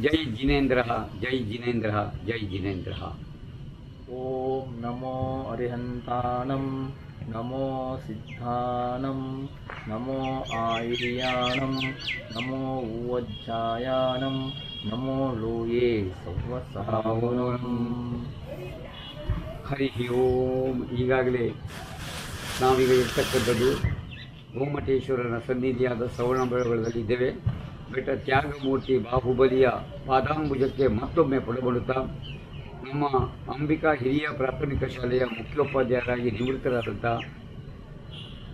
ಜೈ ಜಿನೇಂದ್ರ, ಜೈ ಜಿನೇಂದ್ರ, ಜೈ ಜಿನೇಂದ್ರ. ಓಂ ನಮೋ ಅರಿಹಂತಾನಂ, ನಮೋ ಸಿದ್ಧಾನಂ, ನಮೋ ಆಯಿರ್ಯಾಣಂ, ನಮೋ ಉವಜ್ಜಾಯಾನಂ, ನಮೋ ಲೋಯೇ ಸರ್ವಸಹಾವನಂ. ಹರಿ ಓಂ. ಈಗಾಗಲೇ ನಾವೀಗ ಇರ್ತಕ್ಕಂಥದ್ದು ಗೋಮಟೇಶ್ವರನ ಸನ್ನಿಧಿಯಾದ ಶ್ರವಣಬೆಳಗೊಳದಲ್ಲಿದ್ದೇವೆ. ಬೆಟ್ಟ ತ್ಯಾಗಮೂರ್ತಿ ಬಾಹುಬಲಿಯ ಪಾದಾಂಬುಜಕ್ಕೆ ಮತ್ತೊಮ್ಮೆ ಪುಡಬಡುತ್ತಾ ನಮ್ಮ ಅಂಬಿಕಾ ಹಿರಿಯ ಪ್ರಾಥಮಿಕ ಶಾಲೆಯ ಮುಖ್ಯೋಪಾಧ್ಯಾಯರಾಗಿ ನಿವೃತ್ತರಾದಂಥ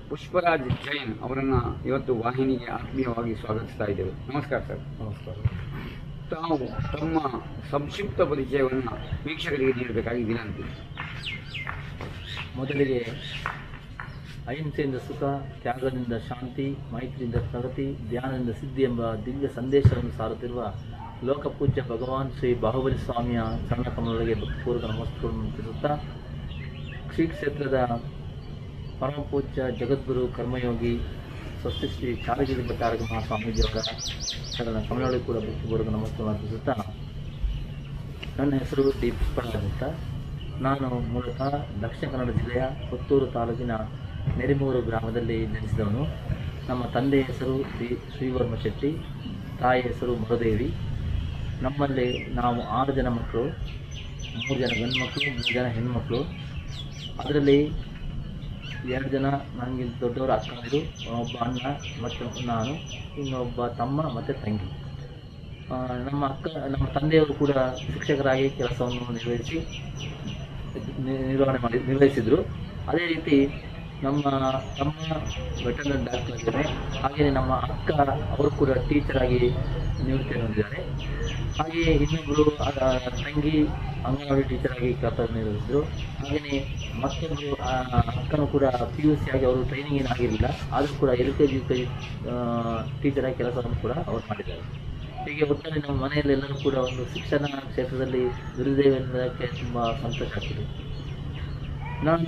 ಪುಷ್ಪರಾಜ್ ಜೈನ್ ಅವರನ್ನು ಇವತ್ತು ವಾಹಿನಿಗೆ ಆತ್ಮೀಯವಾಗಿ ಸ್ವಾಗತಿಸ್ತಾ ಇದ್ದೇವೆ. ನಮಸ್ಕಾರ ಸರ್. ನಮಸ್ಕಾರ. ತಾವು ತಮ್ಮ ಸಂಕ್ಷಿಪ್ತ ಪರಿಚಯವನ್ನು ವೀಕ್ಷಕರಿಗೆ ನೀಡಬೇಕಾಗಿ ವಿನಂತಿ. ಮೊದಲಿಗೆ ಅಹಿಂಸೆಯಿಂದ ಸುಖ, ತ್ಯಾಗದಿಂದ ಶಾಂತಿ, ಮೈತ್ರಿಯಿಂದ ಪ್ರಗತಿ, ಧ್ಯಾನದಿಂದ ಸಿದ್ಧಿ ಎಂಬ ದಿವ್ಯ ಸಂದೇಶವನ್ನು ಸಾರುತ್ತಿರುವ ಲೋಕಪೂಜ್ಯ ಭಗವಾನ್ ಶ್ರೀ ಬಾಹುಬಲಿ ಸ್ವಾಮಿಯ ಚರಣ ಕಮಲಗಳಿಗೆ ಭಕ್ತಿಪೂರ್ವಕ ನಮಸ್ಕಾರವನ್ನು ತಿಳಿಸುತ್ತಾ, ಶ್ರೀ ಕ್ಷೇತ್ರದ ಪರಮಪೂಜ್ಯ ಜಗದ್ಗುರು ಕರ್ಮಯೋಗಿ ಸ್ವಸ್ತಿ ಶ್ರೀ ಚಾಲಗಿರಿ ಭಟ್ಟಾರಕ ಮಹಾಸ್ವಾಮೀಜಿಯವರ ಚರಣ ಕಮಲಗಳಿಗೆ ಕೂಡ ಭಕ್ತಿಪೂರ್ವಕ ನಮಸ್ಕಾರವನ್ನು ತಿಳಿಸುತ್ತಾ, ನನ್ನ ಹೆಸರು ಡಿ ಪುಷ್ಪರಾಜ್ ಅಂತ. ನಾನು ಮೂಲತಃ ದಕ್ಷಿಣ ಕನ್ನಡ ಜಿಲ್ಲೆಯ ಪುತ್ತೂರು ತಾಲೂಕಿನ ನೆರಿಮೂರು ಗ್ರಾಮದಲ್ಲಿ ಜನಿಸಿದವನು. ನಮ್ಮ ತಂದೆಯ ಹೆಸರು ಶ್ರೀವರ್ಮ ಶೆಟ್ಟಿ, ತಾಯಿಯ ಹೆಸರು ಮರುದೇವಿ. ನಮ್ಮಲ್ಲಿ ನಾವು 6 ಜನ ಮಕ್ಕಳು, 3 ಜನ ಗಂಡು ಮಕ್ಕಳು, 3 ಜನ ಹೆಣ್ಮಕ್ಳು. ಅದರಲ್ಲಿ 2 ಜನ ನನಗೆ ದೊಡ್ಡವರು ಅಕ್ಕಂದಿರು, ಒಬ್ಬ ಅಣ್ಣ ಮತ್ತು ನಾನು, ಇನ್ನೊಬ್ಬ ತಮ್ಮ ಮತ್ತು ತಂಗಿ. ನಮ್ಮ ತಂದೆಯವರು ಕೂಡ ಶಿಕ್ಷಕರಾಗಿ ಕೆಲಸವನ್ನು ನಿರ್ವಹಿಸಿದರು. ಅದೇ ರೀತಿ ನಮ್ಮ ತಮ್ಮ ವೆಟರ್ನರಿ ಡಾಕ್ಟರ್ ಆಗಿದ್ದಾರೆ. ಹಾಗೆಯೇ ನಮ್ಮ ಅಕ್ಕ ಅವರು ಕೂಡ ಟೀಚರ್ ಆಗಿ ನಿವೃತ್ತಿ ಹೊಂದಿದ್ದಾರೆ. ಹಾಗೆಯೇ ಇನ್ನೊಬ್ಬರು ತಂಗಿ ಅಂಗನವಾಡಿ ಟೀಚರ್ ಆಗಿ ಕೆಲಸ ನಿರ್ವಹಿಸಿದರು. ಹಾಗೆಯೇ ಮತ್ತೊಬ್ಬರು ಅಕ್ಕನೂ ಕೂಡ PUC ಆಗಿ ಅವರು ಟ್ರೈನಿಂಗ್ ಏನು ಆಗಿರಲಿಲ್ಲ, ಆದರೂ ಕೂಡ LKG UKG ಟೀಚರ್ ಆಗಿ ಕೆಲಸವನ್ನು ಕೂಡ ಅವರು ಮಾಡಿದ್ದಾರೆ. ಹೀಗೆ ಒಟ್ಟಾರೆ ನಮ್ಮ ಮನೆಯಲ್ಲಿ ಎಲ್ಲರೂ ಕೂಡ ಒಂದು ಶಿಕ್ಷಣ ಕ್ಷೇತ್ರದಲ್ಲಿ ದುಡಿದೇವೆ ಎನ್ನುವುದಕ್ಕೆ ತುಂಬ ಸಂತೋಷ ಆಗ್ತದೆ. ನಾನು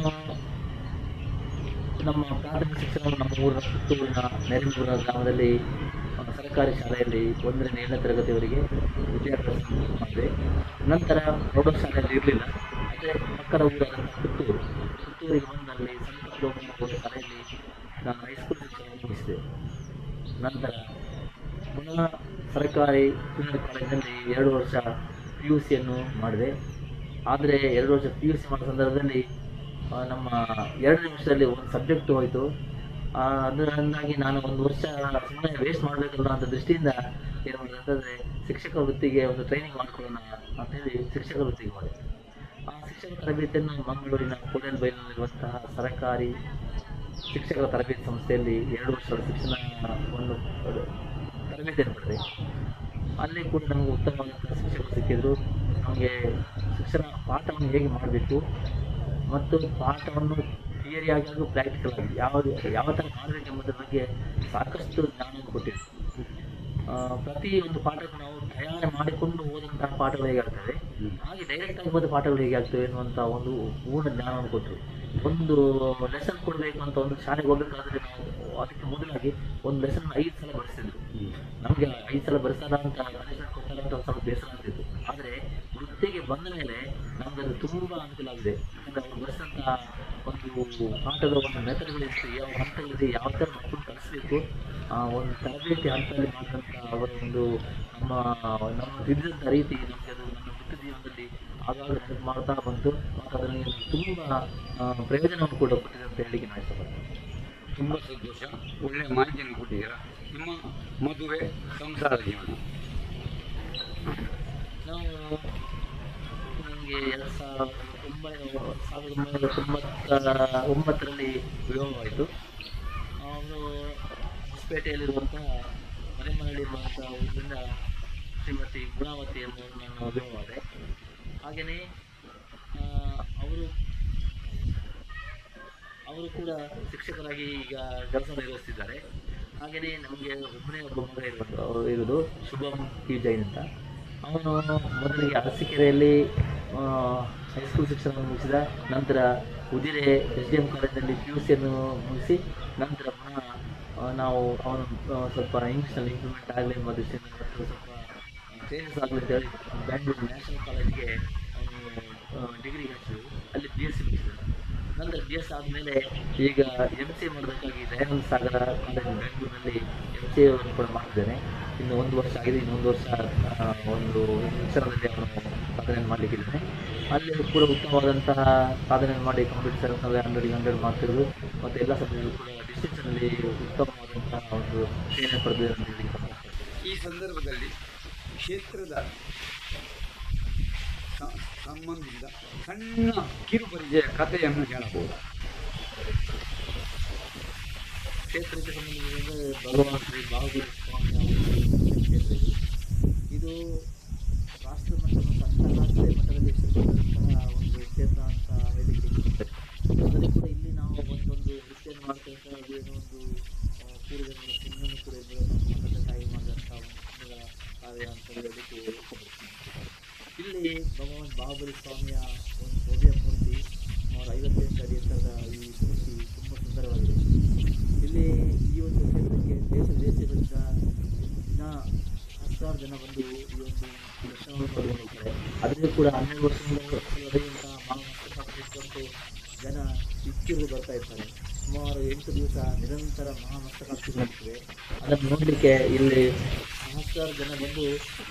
ನಮ್ಮ ಪ್ರಾಥಮಿಕ ಶಿಕ್ಷಣವನ್ನು ನಮ್ಮ ಊರಿನ ಪುತ್ತೂರಿನ ನೆರಿಮೂರ ಗ್ರಾಮದಲ್ಲಿ ಸರ್ಕಾರಿ ಶಾಲೆಯಲ್ಲಿ 1ರಿಂದ 7ನೇ ತರಗತಿಯವರೆಗೆ ವಿದ್ಯಾಭ್ಯಾಸ ಮಾಡಿದೆ. ನಂತರ ಪ್ರೌಢಶಾಲೆಯಲ್ಲಿ ಇರಲಿಲ್ಲ, ಅದೇ ಪಕ್ಕದ ಊರಾದ ಪುತ್ತೂರಿಗೆ ಬಂದಲ್ಲಿ ಸಂತ ಶಾಲೆಯಲ್ಲಿ ನಾನು ಹೈಸ್ಕೂಲ್ ಶಿಕ್ಷಣ ಮುಗಿಸಿದೆ. ನಂತರ ಪುನಃ ಸರ್ಕಾರಿ ಜೂನಿಯರ್ ಕಾಲೇಜಿನಲ್ಲಿ 2 ವರ್ಷ PUCಯನ್ನು ಮಾಡಿದೆ. ಆದರೆ 2 ವರ್ಷ PUC ಮಾಡೋ ಸಂದರ್ಭದಲ್ಲಿ ನಮ್ಮ 2ನೇ ವರ್ಷದಲ್ಲಿ ಒಂದು ಸಬ್ಜೆಕ್ಟ್ ಹೋಯಿತು. ಅದರಿಂದಾಗಿ ನಾನು 1 ವರ್ಷ ಸುಮ್ಮನೆ ವೇಸ್ಟ್ ಮಾಡಬೇಕಲ್ಲ ಅಂತ ದೃಷ್ಟಿಯಿಂದ ಏನು ಮಾಡಿದೆ ಅಂತಂದರೆ, ಶಿಕ್ಷಕ ವೃತ್ತಿಗೆ ಒಂದು ಟ್ರೈನಿಂಗ್ ಮಾಡ್ಕೊಳ್ಳೋಣ ಅಂತೇಳಿ ಶಿಕ್ಷಕ ವೃತ್ತಿಗೆ ಮಾಡಿದೆ. ಆ ಶಿಕ್ಷಕ ತರಬೇತಿಯನ್ನು ಮಂಗಳೂರಿನ ಕೋಡೆಲ್ಬೈಲಿನಲ್ಲಿರುವಂತಹ ಸರ್ಕಾರಿ ಶಿಕ್ಷಕರ ತರಬೇತಿ ಸಂಸ್ಥೆಯಲ್ಲಿ 2 ವರ್ಷಗಳ ಶಿಕ್ಷಣವನ್ನು ತರಬೇತಿಯನ್ನು ಪಡೆದೆ. ಅಲ್ಲಿ ಕೂಡ ನಮಗೆ ಉತ್ತಮವಾದಂಥ ಶಿಕ್ಷಕರು ಸಿಕ್ಕಿದ್ರು. ನಮಗೆ ಶಿಕ್ಷಣ ಪಾಠವನ್ನು ಹೇಗೆ ಮಾಡಬೇಕು ಮತ್ತು ಪಾಠವನ್ನು ಥಿಯರಿಯಾಗಿ ಹಾಗೂ ಪ್ರಾಕ್ಟಿಕಲ್ ಆಗಿ ಯಾವ ಥರ ಮಾಡಬೇಕೆಂಬುದರ ಬಗ್ಗೆ ಸಾಕಷ್ಟು ಜ್ಞಾನವನ್ನು ಕೊಟ್ಟಿದ್ರು. ಪ್ರತಿ ಒಂದು ಪಾಠಕ್ಕೂ ನಾವು ತಯಾರಿ ಮಾಡಿಕೊಂಡು ಓದಂತಹ ಪಾಠಗಳು ಹೇಗೆ ಆಗ್ತವೆ, ಹಾಗೆ ಡೈರೆಕ್ಟಾಗಿ ಓದ ಪಾಠಗಳು ಹೇಗೆ ಆಗ್ತವೆ ಎನ್ನುವಂಥ ಒಂದು ಪೂರ್ಣ ಜ್ಞಾನವನ್ನು ಕೊಟ್ಟರು. ಒಂದು ಲೆಸನ್ ಕೊಡಬೇಕು ಅಂತ ಒಂದು ಶಾಲೆಗೆ ಹೋಗಬೇಕಾದ್ರೆ ನಾವು ಅದಕ್ಕೆ ಮೊದಲಾಗಿ ಒಂದು ಲೆಸನ್ 5 ಸಲ ಬರೆಸಿದ್ರು. ನಮಗೆ 5 ಸಲ ಬರೆಸಲ್ಲ ಅಂತ ಲೆಸನ್ ಕೊಡ್ತಾರೆ ಅಂತ ಸ್ವಲ್ಪ ಬೇಸರ ಆಗ್ತಿತ್ತು. ಆದರೆ ವೃತ್ತಿಗೆ ಬಂದ ಮೇಲೆ ನಮ್ಗೆ ಅದು ತುಂಬ ಅನುಕೂಲ ಆಗಿದೆ. ಯಾಕಂದರೆ ಅವರು ಬರೆಸಂಥ ಒಂದು ಪಾಠದ ಒಂದು ಮೆಥಡ್ಗಳಿತ್ತು, ಯಾವ ಹಂತಗಳಿದೆ, ಯಾವ ಥರ ಮಕ್ಕಳು ಕಲಿಸಬೇಕು, ಒಂದು ತರಬೇತಿ ಹಂತದಲ್ಲಿ ಮಾಡಿದಂಥ ಅವರ ಒಂದು ನಮ್ಮ ತಿದ್ದಂಥ ರೀತಿ ನಮಗೆ ಅದು ನನ್ನ ವೃತ್ತಿ ಜೀವನದಲ್ಲಿ ಆಗಾಗ ನೆನಪು ಮಾಡ್ತಾ ಬಂತು. ಮತ್ತು ಅದರಲ್ಲಿ ತುಂಬ ಪ್ರಯೋಜನವನ್ನು ಕೂಡ ಕೊಟ್ಟಿದೆ ಅಂತ ಹೇಳಿಕೆ ನಾನು ಇಷ್ಟಪಡ್ತೇನೆ. ತುಂಬ ಸಂತೋಷ, ಒಳ್ಳೆಯ ಮಾಹಿತಿಯನ್ನು ಕೊಟ್ಟಿದ್ದೀರಾ. ನಿಮ್ಮ ಮದುವೆ ಸಂಸಾರ ಜೀವನ? ನಾವು ನನಗೆ 1999ರಲ್ಲಿ ವಿವಾಹವಾಯಿತು. ಅವರು ಹೊಸಪೇಟೆಯಲ್ಲಿರುವಂತಹ ಮಲೆಮನಹಳ್ಳಿ ಎಂಬಂಥ ಊರಿನಿಂದ ಶ್ರೀಮತಿ ಗುಣಾವತಿ ಎಂಬುವರು ನಾನು ವಿವಾಹವಾದೆ. ಹಾಗೆಯೇ ಅವರು ಕೂಡ ಶಿಕ್ಷಕರಾಗಿ ಈಗ ಕೆಲಸ ನಿರ್ವಹಿಸ್ತಿದ್ದಾರೆ. ಹಾಗೆಯೇ ನಮಗೆ ಒಬ್ಬ ಮಗ ಇರೋದು ಶುಭಂ P ಜೈನ್ ಅಂತ. ಅವನು ಮೊದಲಿಗೆ ಅರಸೀಕೆರೆಯಲ್ಲಿ ಹೈಸ್ಕೂಲ್ ಶಿಕ್ಷಣವನ್ನು ಮುಗಿಸಿದ. ನಂತರ ಉಜಿರೆ SDM ಕಾಲೇಜಿನಲ್ಲಿ PUCಯನ್ನು ಮುಗಿಸಿ ನಂತರ ಪುನಃ ಅವನು ಸ್ವಲ್ಪ ಇಂಗ್ಲೀಷ್ನಲ್ಲಿ ಇಂಪ್ರೂವ್ಮೆಂಟ್ ಆಗಲಿ ಎಂಬ ದೃಷ್ಟಿಯಿಂದ ಸ್ವಲ್ಪ ಚೇಂಜಸ್ ಆಗಲಿ ಅಂತೇಳಿ ಬ್ಯಾಂಗ್ಳೂರು ನ್ಯಾಷನಲ್ ಕಾಲೇಜಿಗೆ ಅವನು ಡಿಗ್ರಿಗೆ ಹಚ್ಚಿದ್ರು. ಅಲ್ಲಿ BSc ಮುಗಿಸಿದ. ನಂತರ BSc ಆದಮೇಲೆ ಈಗ MCA ಮಾಡಬೇಕಾಗಿ ದಯಾನಂದ ಸಾಗರ ಕಾಲೇಜ್ ಬೆಂಗಳೂರಿನಲ್ಲಿ MCA ಅನ್ನು ಕೂಡ ಮಾಡ್ತಿದ್ದೇನೆ. ಇನ್ನು 1 ವರ್ಷ ಆಗಿದೆ. ಇನ್ನೊಂದು ವರ್ಷ ಒಂದು ವಿಚಾರದಲ್ಲಿ ಅವನು ಸಾಧನೆಯನ್ನು ಮಾಡಲಿಕ್ಕಿದ್ದಾನೆ. ಅಲ್ಲಿ ಕೂಡ ಉತ್ತಮವಾದಂತಹ ಸಾಧನೆಯನ್ನು ಮಾಡಿ ಕಂಪ್ಯೂಟರ್ ಸೈನ್ಸ್ನಲ್ಲಿ 100 ಮಾಡ್ತಿರೋದು ಮತ್ತು ಎಲ್ಲ ಸಬ್ಜೆಕ್ಟಲ್ಲೂ ಕೂಡ ಡಿಸ್ಟಿಂಕ್ಷನಲ್ಲಿ ಉತ್ತಮವಾದಂತಹ ಒಂದು ಸೇನೆ ಪಡೆದಿದೆ ಅಂತ ಹೇಳಿ ಈ ಸಂದರ್ಭದಲ್ಲಿ ಕ್ಷೇತ್ರದ ಸಂಬಂಧಿಸಿದ ಸಣ್ಣ ಕಿರುಪರಿಚಯ ಕಥೆಯನ್ನು ಹೇಳಬಹುದು. ಕ್ಷೇತ್ರಕ್ಕೆ ಸಂಬಂಧಿಸಿದಂತೆ ಭಗವಾನ್ ಶ್ರೀ ಬಾಹುಬಲಿ ಸ್ವಾಮಿ ಅವರ ಕ್ಷೇತ್ರ ಇದು ರಾಷ್ಟ್ರ ಮಟ್ಟ ಮತ್ತು ಅಂತಾರಾಷ್ಟ್ರೀಯ ಮಟ್ಟದಲ್ಲಿ ಹೆಸರುಗೊಂಡಂತಹ ಒಂದು ಕ್ಷೇತ್ರ ಅಂತ ಹೇಳಲಿಕ್ಕೆ ಇಷ್ಟಪಡ್ತೇನೆ. ಅದರಲ್ಲಿ ಕೂಡ ಇಲ್ಲಿ ನಾವು ಒಂದೊಂದು ವೃತ್ತಿಯನ್ನು ಮಾಡ್ತಕ್ಕಂಥ ಅದೇನೋ ಒಂದು ಪೂರ್ವಜನ್ಮದ ಪುಣ್ಯವನ್ನು ಕೂಡ ಇರ್ಬೋದು, ನಮ್ಮ ತಂದೆ ತಾಯಿ ಮಾಡಿದಂಥ ಒಂದು ಕಾರ್ಯ ಅಂತ ಹೇಳಲಿಕ್ಕೆ ಇಷ್ಟಪಡ್ತೀನಿ. ಇಲ್ಲಿ ಭಗವಾನ್ ಬಾಹುಬಲಿ ಸ್ವಾಮಿಯ ಒಂದು ಭವ್ಯ ಮೂರ್ತಿ, ಸುಮಾರು 58 ಅಡಿ ಎತ್ತರದ ಈ ಮೂರ್ತಿ ತುಂಬ ಸುಂದರವಾಗಿದೆ. ಇಲ್ಲಿ ಈ ಒಂದು ಕ್ಷೇತ್ರಕ್ಕೆ ದೇಶ ವಿದೇಶಗಳಿಂದ ದಿನ ಹತ್ತಾರು ಜನ ಬಂದು ಈ ಒಂದು ದರ್ಶನವನ್ನು ಪಡೆದುಕೊಂಡು ಹೋಗ್ತಾರೆ. ಅದರಲ್ಲಿ ಕೂಡ 12 ವರ್ಷದಿಂದ ನಡೆಯುವಂತಹ ಮಹಾಮಸ್ತಕಾಭಿಷೇಕಕ್ಕಂತೂ ಜನ ಕಿಕ್ಕಿರಿದು ಬರ್ತಾ ಇರ್ತಾರೆ. ಸುಮಾರು 8 ದಿವಸ ನಿರಂತರ ಮಹಾಮಸ್ತಕಾಭಿಷೇಕ ನಡೀತದೆ. ಅದನ್ನು ನೋಡಲಿಕ್ಕೆ ಇಲ್ಲಿ ಸಹಸ್ರಾರು ಜನ ಬಂದು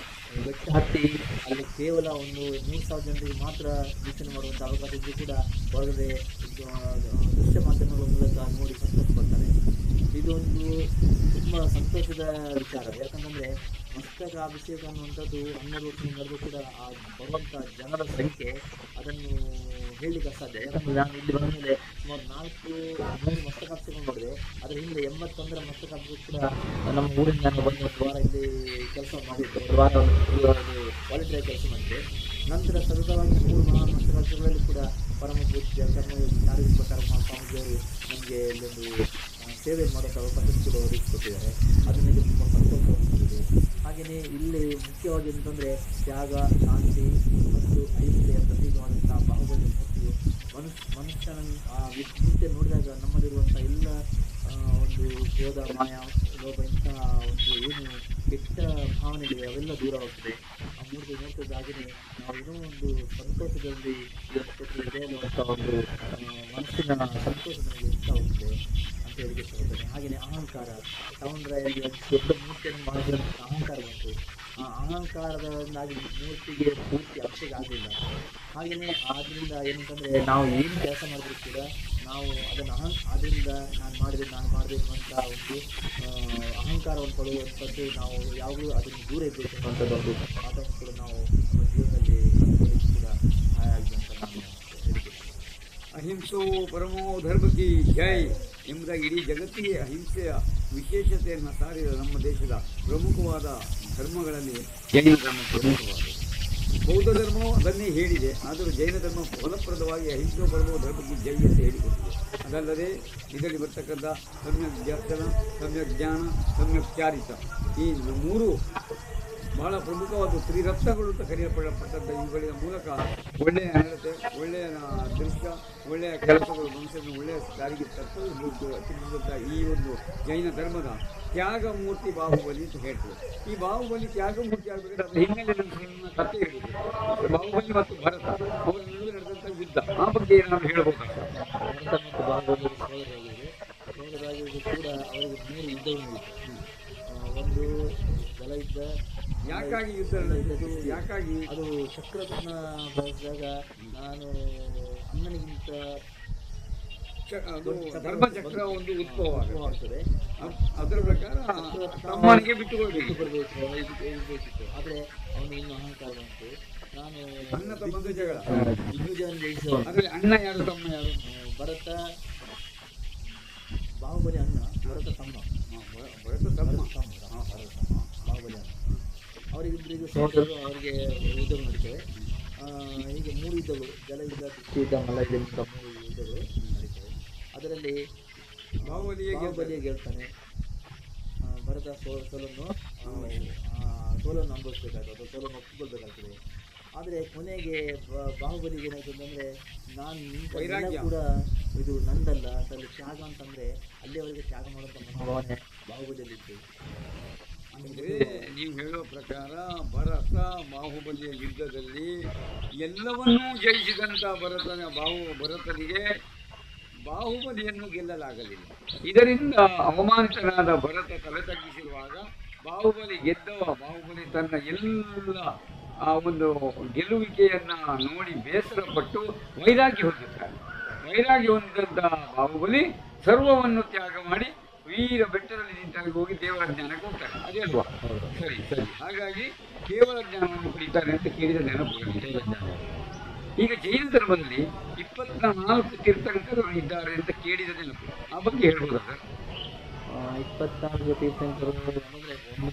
ಬೆಟ್ಟ ಹತ್ತಿ ಅಲ್ಲಿ ಕೇವಲ ಒಂದು 3,000 ಜನರಿಗೆ ಮಾತ್ರ ವೀಕ್ಷಣೆ ಮಾಡುವಂಥ ಅವಕಾಶ ಇದ್ದು ಕೂಡ ಹೊರಗಡೆ ದೃಶ್ಯ ಮಾಧ್ಯಮಗಳ ಮೂಲಕ ನೋಡಿ ಸಂತೋಷ ಪಡ್ತಾರೆ. ಇದೊಂದು ತುಂಬ ಸಂತೋಷದ ವಿಚಾರ. ಯಾಕಂತಂದರೆ ಮಸ್ತಕಾಭಿಷೇಕ ಅನ್ನುವಂಥದ್ದು 12 ವರ್ಷದಿಂದ ನಡೆದು ಕೂಡ ಆ ಬರುವಂಥ ಜನರ ಸಂಖ್ಯೆ ಅದನ್ನು ಹೇಳಲಿಕ್ಕೆ ಅಸಾಧ್ಯ. ಯಾಕಂದರೆ ನಾನು ಇಲ್ಲಿ ಬಂದ ಮೇಲೆ ಸುಮಾರು 400 ಮಸ್ತಕಾಭಿಷೇಕ ನೋಡಿದೆ. ಅದರ ಹಿಂದೆ 81 ಮಸ್ತಕಾಭಿಷೇಕ ಕೂಡ ನಮ್ಮ ಊರಿಂದ ನಾನು ಬಂದು 1 ವಾರ ಇಲ್ಲಿ ಕೆಲಸ ಮಾಡಿದ್ದೆ. 1 ವಾರ ವಾಲಂಟಿಯರ್ ಕೆಲಸ ಮಾಡಿದ್ದೆ. ನಂತರ ಸತತವಾಗಿ 3 ಮಹಾನ್ ಮಸ್ತಕಾಭಿಷೇಕಗಳಲ್ಲಿ ಕೂಡ ಪರಮ ಪೂಜ್ಯ ಕರ್ಮಯೋಗಿ ಶಾರೀರಿಕ ಪ್ರಕಾರ ಸ್ವಾಮೀಜಿಯವರು ನಮಗೆ ಇಲ್ಲೊಂದು ಸೇವೆ ಮಾಡೋಕ್ಕೆ ಅವಕಾಶ ಕೂಡ ಒದಗಿಸಿಕೊಟ್ಟಿದ್ದಾರೆ. ಅದರಿಂದ ತುಂಬ ಸಂತೋಷವಾಗಿದೆ. ಹಾಗೆಯೇ ಇಲ್ಲಿ ಮುಖ್ಯವಾಗಿ ಅಂತಂದರೆ ತ್ಯಾಗ, ಶಾಂತಿ ಮತ್ತು ಅಹಿಂಸೆಯ ಪ್ರತೀಕವಾದಂತಹ ಬಾಹುಬಲಿ ಮೂರ್ತಿಯು ಮನುಷ್ಯನ ಆ ಮೂರ್ತಿಯನ್ನು ನೋಡಿದಾಗ ನಮ್ಮಲ್ಲಿರುವಂಥ ಎಲ್ಲ ಒಂದು ಕ್ರೋಧ, ಮಾಯ, ಲೋಭ ಇಂತಹ ಒಂದು ಏನು ಕೆಟ್ಟ ಭಾವನೆಗಳಿವೆ ಅವೆಲ್ಲ ದೂರವಾಗ್ತದೆ. ಆ ಮೂರ್ತಿ ನೋಡ್ತಿದ್ದಾಗಲೇ ನಾವು ಏನೋ ಒಂದು ಸಂತೋಷದಲ್ಲಿ ಕ್ಷೇತ್ರದಲ್ಲಿ ಅನ್ನುವಂಥ ಒಂದು ಮನಸ್ಸಿನ ಸಂತೋಷ ನಮಗೆ ಇಷ್ಟ ಹೋಗ್ತದೆ ಅಂತ ಹೇಳಿಕೆ ಇಷ್ಟಪಡ್ತೇನೆ. ಹಾಗೆಯೇ ಅಹಂಕಾರ, ಚಾಮುಂಡರಾಯರಿಗೆ ದೊಡ್ಡ ಮೂರ್ತಿಯನ್ನು ಮಾಡಿದಂಥ ಅಹಂಕಾರ ಬಂತು. ಆ ಅಹಂಕಾರದಿಂದಾಗಿ ಮೂರ್ತಿಗೆ ಪೂರ್ತಿ ಅಭಿಷೇಕ ಆಗಲಿಲ್ಲ. ಹಾಗೆಯೇ ಆದ್ದರಿಂದ ಏನಂತಂದರೆ ನಾವು ಏನು ಕೆಲಸ ಮಾಡಿದ್ರು ಕೂಡ ನಾವು ಅದನ್ನು ಆದ್ದರಿಂದ ನಾನು ಮಾಡಿದೆ ಅನ್ನುವಂಥ ಒಂದು ಅಹಂಕಾರವನ್ನು ಪಡೆಯುವಂಥದ್ದು ನಾವು ಯಾವಾಗಲೂ ಅದನ್ನು ದೂರ ಇರಬೇಕು ಅನ್ನುವಂಥದ್ದು ಒಂದು ಮಾತನ್ನು ಕೂಡ ನಾವು ನಮ್ಮ ಜೀವನದಲ್ಲಿ ಕಲಿತು ಕೂಡ ಸಹಾಯ ಆಗಿದೆ ಅಂತ ನಾನು ಹೇಳಿಕೆ. ಅಹಿಂಸೋ ಪರಮೋ ಧರ್ಮಕಿ ಜೈ ಎಂಬುದಾಗಿ ಇಡೀ ಜಗತ್ತಿಗೆ ಅಹಿಂಸೆಯ ವಿಶೇಷತೆಯನ್ನು ಸಾರಿದ ನಮ್ಮ ದೇಶದ ಪ್ರಮುಖವಾದ ಧರ್ಮಗಳಲ್ಲಿ ಜೈನ ಧರ್ಮ ಪ್ರಮುಖವಾದ. ಬೌದ್ಧ ಧರ್ಮವು ಅದನ್ನೇ ಹೇಳಿದೆ. ಆದರೂ ಜೈನ ಧರ್ಮ ಫಲಪ್ರದವಾಗಿ ಅಹಿಂಸೋ ಪರಮೋ ಧರ್ಮಕ್ಕೆ ಜೈ ಅಂತ ಹೇಳಿಕೊಟ್ಟಿದೆ. ಅದಲ್ಲದೆ ಇದರಲ್ಲಿ ಬರ್ತಕ್ಕಂಥ ಸಮ್ಯಕ್ ದರ್ಶನ, ಸಮ್ಯಕ್ ಜ್ಞಾನ, ಸಮ್ಯಕ್ ಚಾರಿತ ಈ 3 ಬಹಳ ಪ್ರಮುಖವಾದ ತ್ರಿರತ್ನಗಳು ಅಂತ ಕರೆಯಲ್ಪಟ್ಟಂಥ ಇವುಗಳ ಮೂಲಕ ಒಳ್ಳೆಯ ನಡತೆ, ಒಳ್ಳೆಯ ದೃಶ್ಯ, ಒಳ್ಳೆಯ ಕೆಲಸಗಳು ಮನುಷ್ಯರನ್ನು ಒಳ್ಳೆಯ ದಾರಿಗೆ ತರುವಂಥ ಈ ಒಂದು ಜೈನ ಧರ್ಮದ ತ್ಯಾಗ ಮೂರ್ತಿ ಬಾಹುಬಲಿ ಅಂತ ಹೇಳ್ತೇವೆ. ಈ ಬಾಹುಬಲಿ ತ್ಯಾಗ ಮೂರ್ತಿ ಆಗಬೇಕಾದ್ರೆ ಅದರ ಹಿನ್ನೆಲೆ ಕಥೆ ಹೇಳಿದೆ. ಬಾಹುಬಲಿ ಮತ್ತು ಭರತ ಅವರ ನಡುವೆ ನಡೆದಂಥ ಯುದ್ಧ, ಆ ಬಗ್ಗೆ ಏನಾದರೂ ಹೇಳಬೇಕಾಗ್ತದೆ. ಭರತ ಮತ್ತು ಬಾಹುಬಲಿ ಸೋದರಾಗಿದ್ದು ಕೂಡ ಅವರಿಗೆ 3 ಯುದ್ಧಗಳು ಇತ್ತು. ಒಂದು ಜಲಯುದ್ಧ. ಯಾಕಾಗಿ ಯುದ್ಧ ನಡೆದದ್ದು? ಯಾಕಾಗಿ ಅದು ಚಕ್ರವನ್ನು ಬಳಸಿದಾಗ ನಾನು ಅಣ್ಣನಿಗಿಂತ ಧರ್ಮಚಕ್ರ ಒಂದು ಉದ್ಭವವಾಗ್ತದೆ. ಅದರ ಪ್ರಕಾರ ತಮ್ಮನಿಗೆ ಬಿಟ್ಟು ಕೊಡಬೇಕಿತ್ತು. ಆದರೆ ಅವನು ಇನ್ನು ಅಹಂಕಾರ ಬಂತು. ನಾನು ಅಣ್ಣ ತಮ್ಮಂದು ಜಗಳ, ವಿಭೂಜನ ಜಯಿಸುವ. ಅದರಲ್ಲಿ ಅಣ್ಣ ಯಾರು ತಮ್ಮ ಯಾರು? ಭರತ ಬಾಹುಬಲಿ ಅಣ್ಣ, ಭರತ ತಮ್ಮ. ಬಾಹುಬಲಿ ಅಣ್ಣ ಅವರಿಗಿಬ್ಬರಿಗೂ ಸಹೋದರರು. ಅವರಿಗೆ ಯುದ್ಧಗಳು ನಡೀತವೆ. ಹೀಗೆ 3 ಯುದ್ಧಗಳು, ಜಲಯುದ್ಧ, ಕೃಷಿ ಯುದ್ಧ, ಮಲ್ಲಯುದ್ಧ ಅಂತ 3 ಯುದ್ಧಗಳು ನಡೀತವೆ. ಅದರಲ್ಲಿ ಬಾಹುಬಲಿಗೆ ಗೆಲ್ತಾನೆ. ಭರತ ಸೋಲನ್ನು ಅನುಭವಿಸಬೇಕಾಗ್ತದೆ, ಸೋಲನ್ನು ಒಪ್ಪಿಕೊಳ್ಬೇಕಾಗ್ತದೆ. ಆದರೆ ಕೊನೆಗೆ ಬಾಹುಬಲಿಗೆ ಏನಾಗ್ತದೆ ನಾನು ನಿಂತ ಕೂಡ ಇದು ನಂದಲ್ಲ ಅಂತಲ್ಲಿ ತ್ಯಾಗ ಅಂತಂದರೆ ಅಲ್ಲಿಯವರೆಗೆ ತ್ಯಾಗ ಮಾಡುವಂಥ ಮನೋಭಾವನೆ ಬಾಹುಬಲಿಯಲ್ಲಿತ್ತು. ಅಂದರೆ ನೀವು ಹೇಳುವ ಪ್ರಕಾರ ಭರತ ಬಾಹುಬಲಿಯ ಯುದ್ಧದಲ್ಲಿ ಎಲ್ಲವನ್ನೂ ಜಯಿಸಿದಂಥ ಭರತನಿಗೆ ಬಾಹುಬಲಿಯನ್ನು ಗೆಲ್ಲಲಾಗಲಿಲ್ಲ. ಇದರಿಂದ ಅವಮಾನಿತನಾದ ಭರತ ತಲೆ ತಗ್ಗಿಸಿರುವಾಗ ಬಾಹುಬಲಿ ತನ್ನ ಎಲ್ಲ ಆ ಒಂದು ಗೆಲ್ಲುವಿಕೆಯನ್ನ ನೋಡಿ ಬೇಸರಪಟ್ಟು ವೈರಾಗ್ಯ ಹೊಂದುತ್ತಾನೆ. ವೈರಾಗ್ಯ ಹೊಂದಿದಂಥ ಬಾಹುಬಲಿ ಸರ್ವವನ್ನು ತ್ಯಾಗ ಮಾಡಿ ವೀರ ಬೆಟ್ಟದಲ್ಲಿ ನಿಂತಾಗಿ ಹೋಗಿ ದೇವರ ಜ್ಞಾನಕ್ಕೆ ಹೋಗ್ತಾರೆ. ಅದೇ ಅಲ್ವಾ? ಸರಿ ಸರಿ. ಹಾಗಾಗಿ ಕೇವಲ ಜ್ಞಾನವನ್ನು ಪಡಿತಾರೆ ಅಂತ ಕೇಳಿದ ನೆನಪು. ಈಗ ಜೈನ ಧರ್ಮದಲ್ಲಿ 24 ತೀರ್ಥಂಕರರು ಇದ್ದಾರೆ ಅಂತ ಕೇಳಿದ ನೆನಪು. ಆ ಬಗ್ಗೆ ಹೇಳ್ಬೋದಾ ಸರ್? 24 ತೀರ್ಥಂಕರು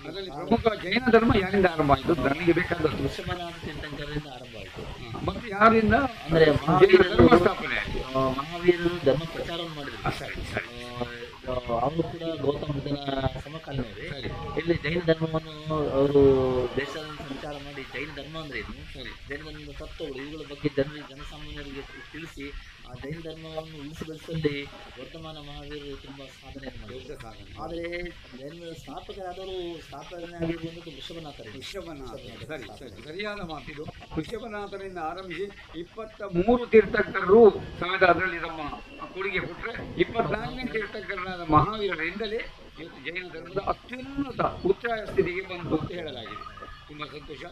ಅದರಲ್ಲಿ ಪ್ರಮುಖ ಜೈನ ಧರ್ಮ ಯಾರಿಂದ ಆರಂಭ ಆಯಿತು? ನನಗೆ ಬೇಕಾದಷ್ಟು ವೃಷಭನಾಥ ತೀರ್ಥಂಕರರಿಂದ ಆರಂಭ ಆಯಿತು. ಮತ್ತೆ ಯಾರಿಂದ ಅಂದ್ರೆ ಧರ್ಮ ಸ್ಥಾಪನೆ ಆಯಿತು? ಮಹಾವೀರರು ಧರ್ಮ ಪ್ರಚಾರವನ್ನು ಮಾಡಿದ್ರು. ಸರಿ ಸರಿ. ಅವರು ಕೂಡ ಗೌತಮ ಬುದ್ಧನ ಸಮಕಾಲೀನವೇ. ಇಲ್ಲಿ ಜೈನ ಧರ್ಮವನ್ನು ಅವರು ದೇಶದಲ್ಲಿ ಸಂಚಾರ ಮಾಡಿ ಜೈನ ಧರ್ಮ ಅಂದ್ರೆ ಏನು, ಜೈನ ಧರ್ಮದ ತತ್ವಗಳು ಇವುಗಳ ಬಗ್ಗೆ ಜನಸಾಮಾನ್ಯರಿಗೆ ತಿಳಿಸಿ ಆ ಜೈನ ಧರ್ಮವನ್ನು ಉಳಿಸಿ ಬೆಳೆಸುವಲ್ಲಿ ವರ್ತಮಾನ ಮಹಾವೀರರು ತುಂಬಾ ಸಾಧನೆಯನ್ನು ಮಾಡಿದ್ರು. ಆದರೆ ಜೈನ ಸ್ಥಾಪಕರಾದವರು ಸ್ಥಾಪನೆ ಆಗಿರುವಂಥದ್ದು ವೃಷಭನಾಥ. ಸರಿ ಸರಿ, ಸರಿಯಾದ ಮಾತಿದು. ವೃಷಭನಾಥರಿಂದ ಆರಂಭಿಸಿ 23 ತೀರ್ಥಂಕರರು ಸಮೇತ ಅದರಲ್ಲಿ ನಮ್ಮ ಕೊಡುಗೆ ಕೊಟ್ಟರೆ 24ನೇ ತೀರ್ಥಂಕರನಾದ ಮಹಾವೀರರಿಂದಲೇ ಇವತ್ತು ಜೈನ ಧರ್ಮದ ಅತ್ಯುನ್ನತ ಉಚ್ಚಾಯ ಸ್ಥಿತಿಗೆ ಬಂತು ಅಂತ ಹೇಳಲಾಗಿದೆ. ತುಂಬ ಸಂತೋಷ.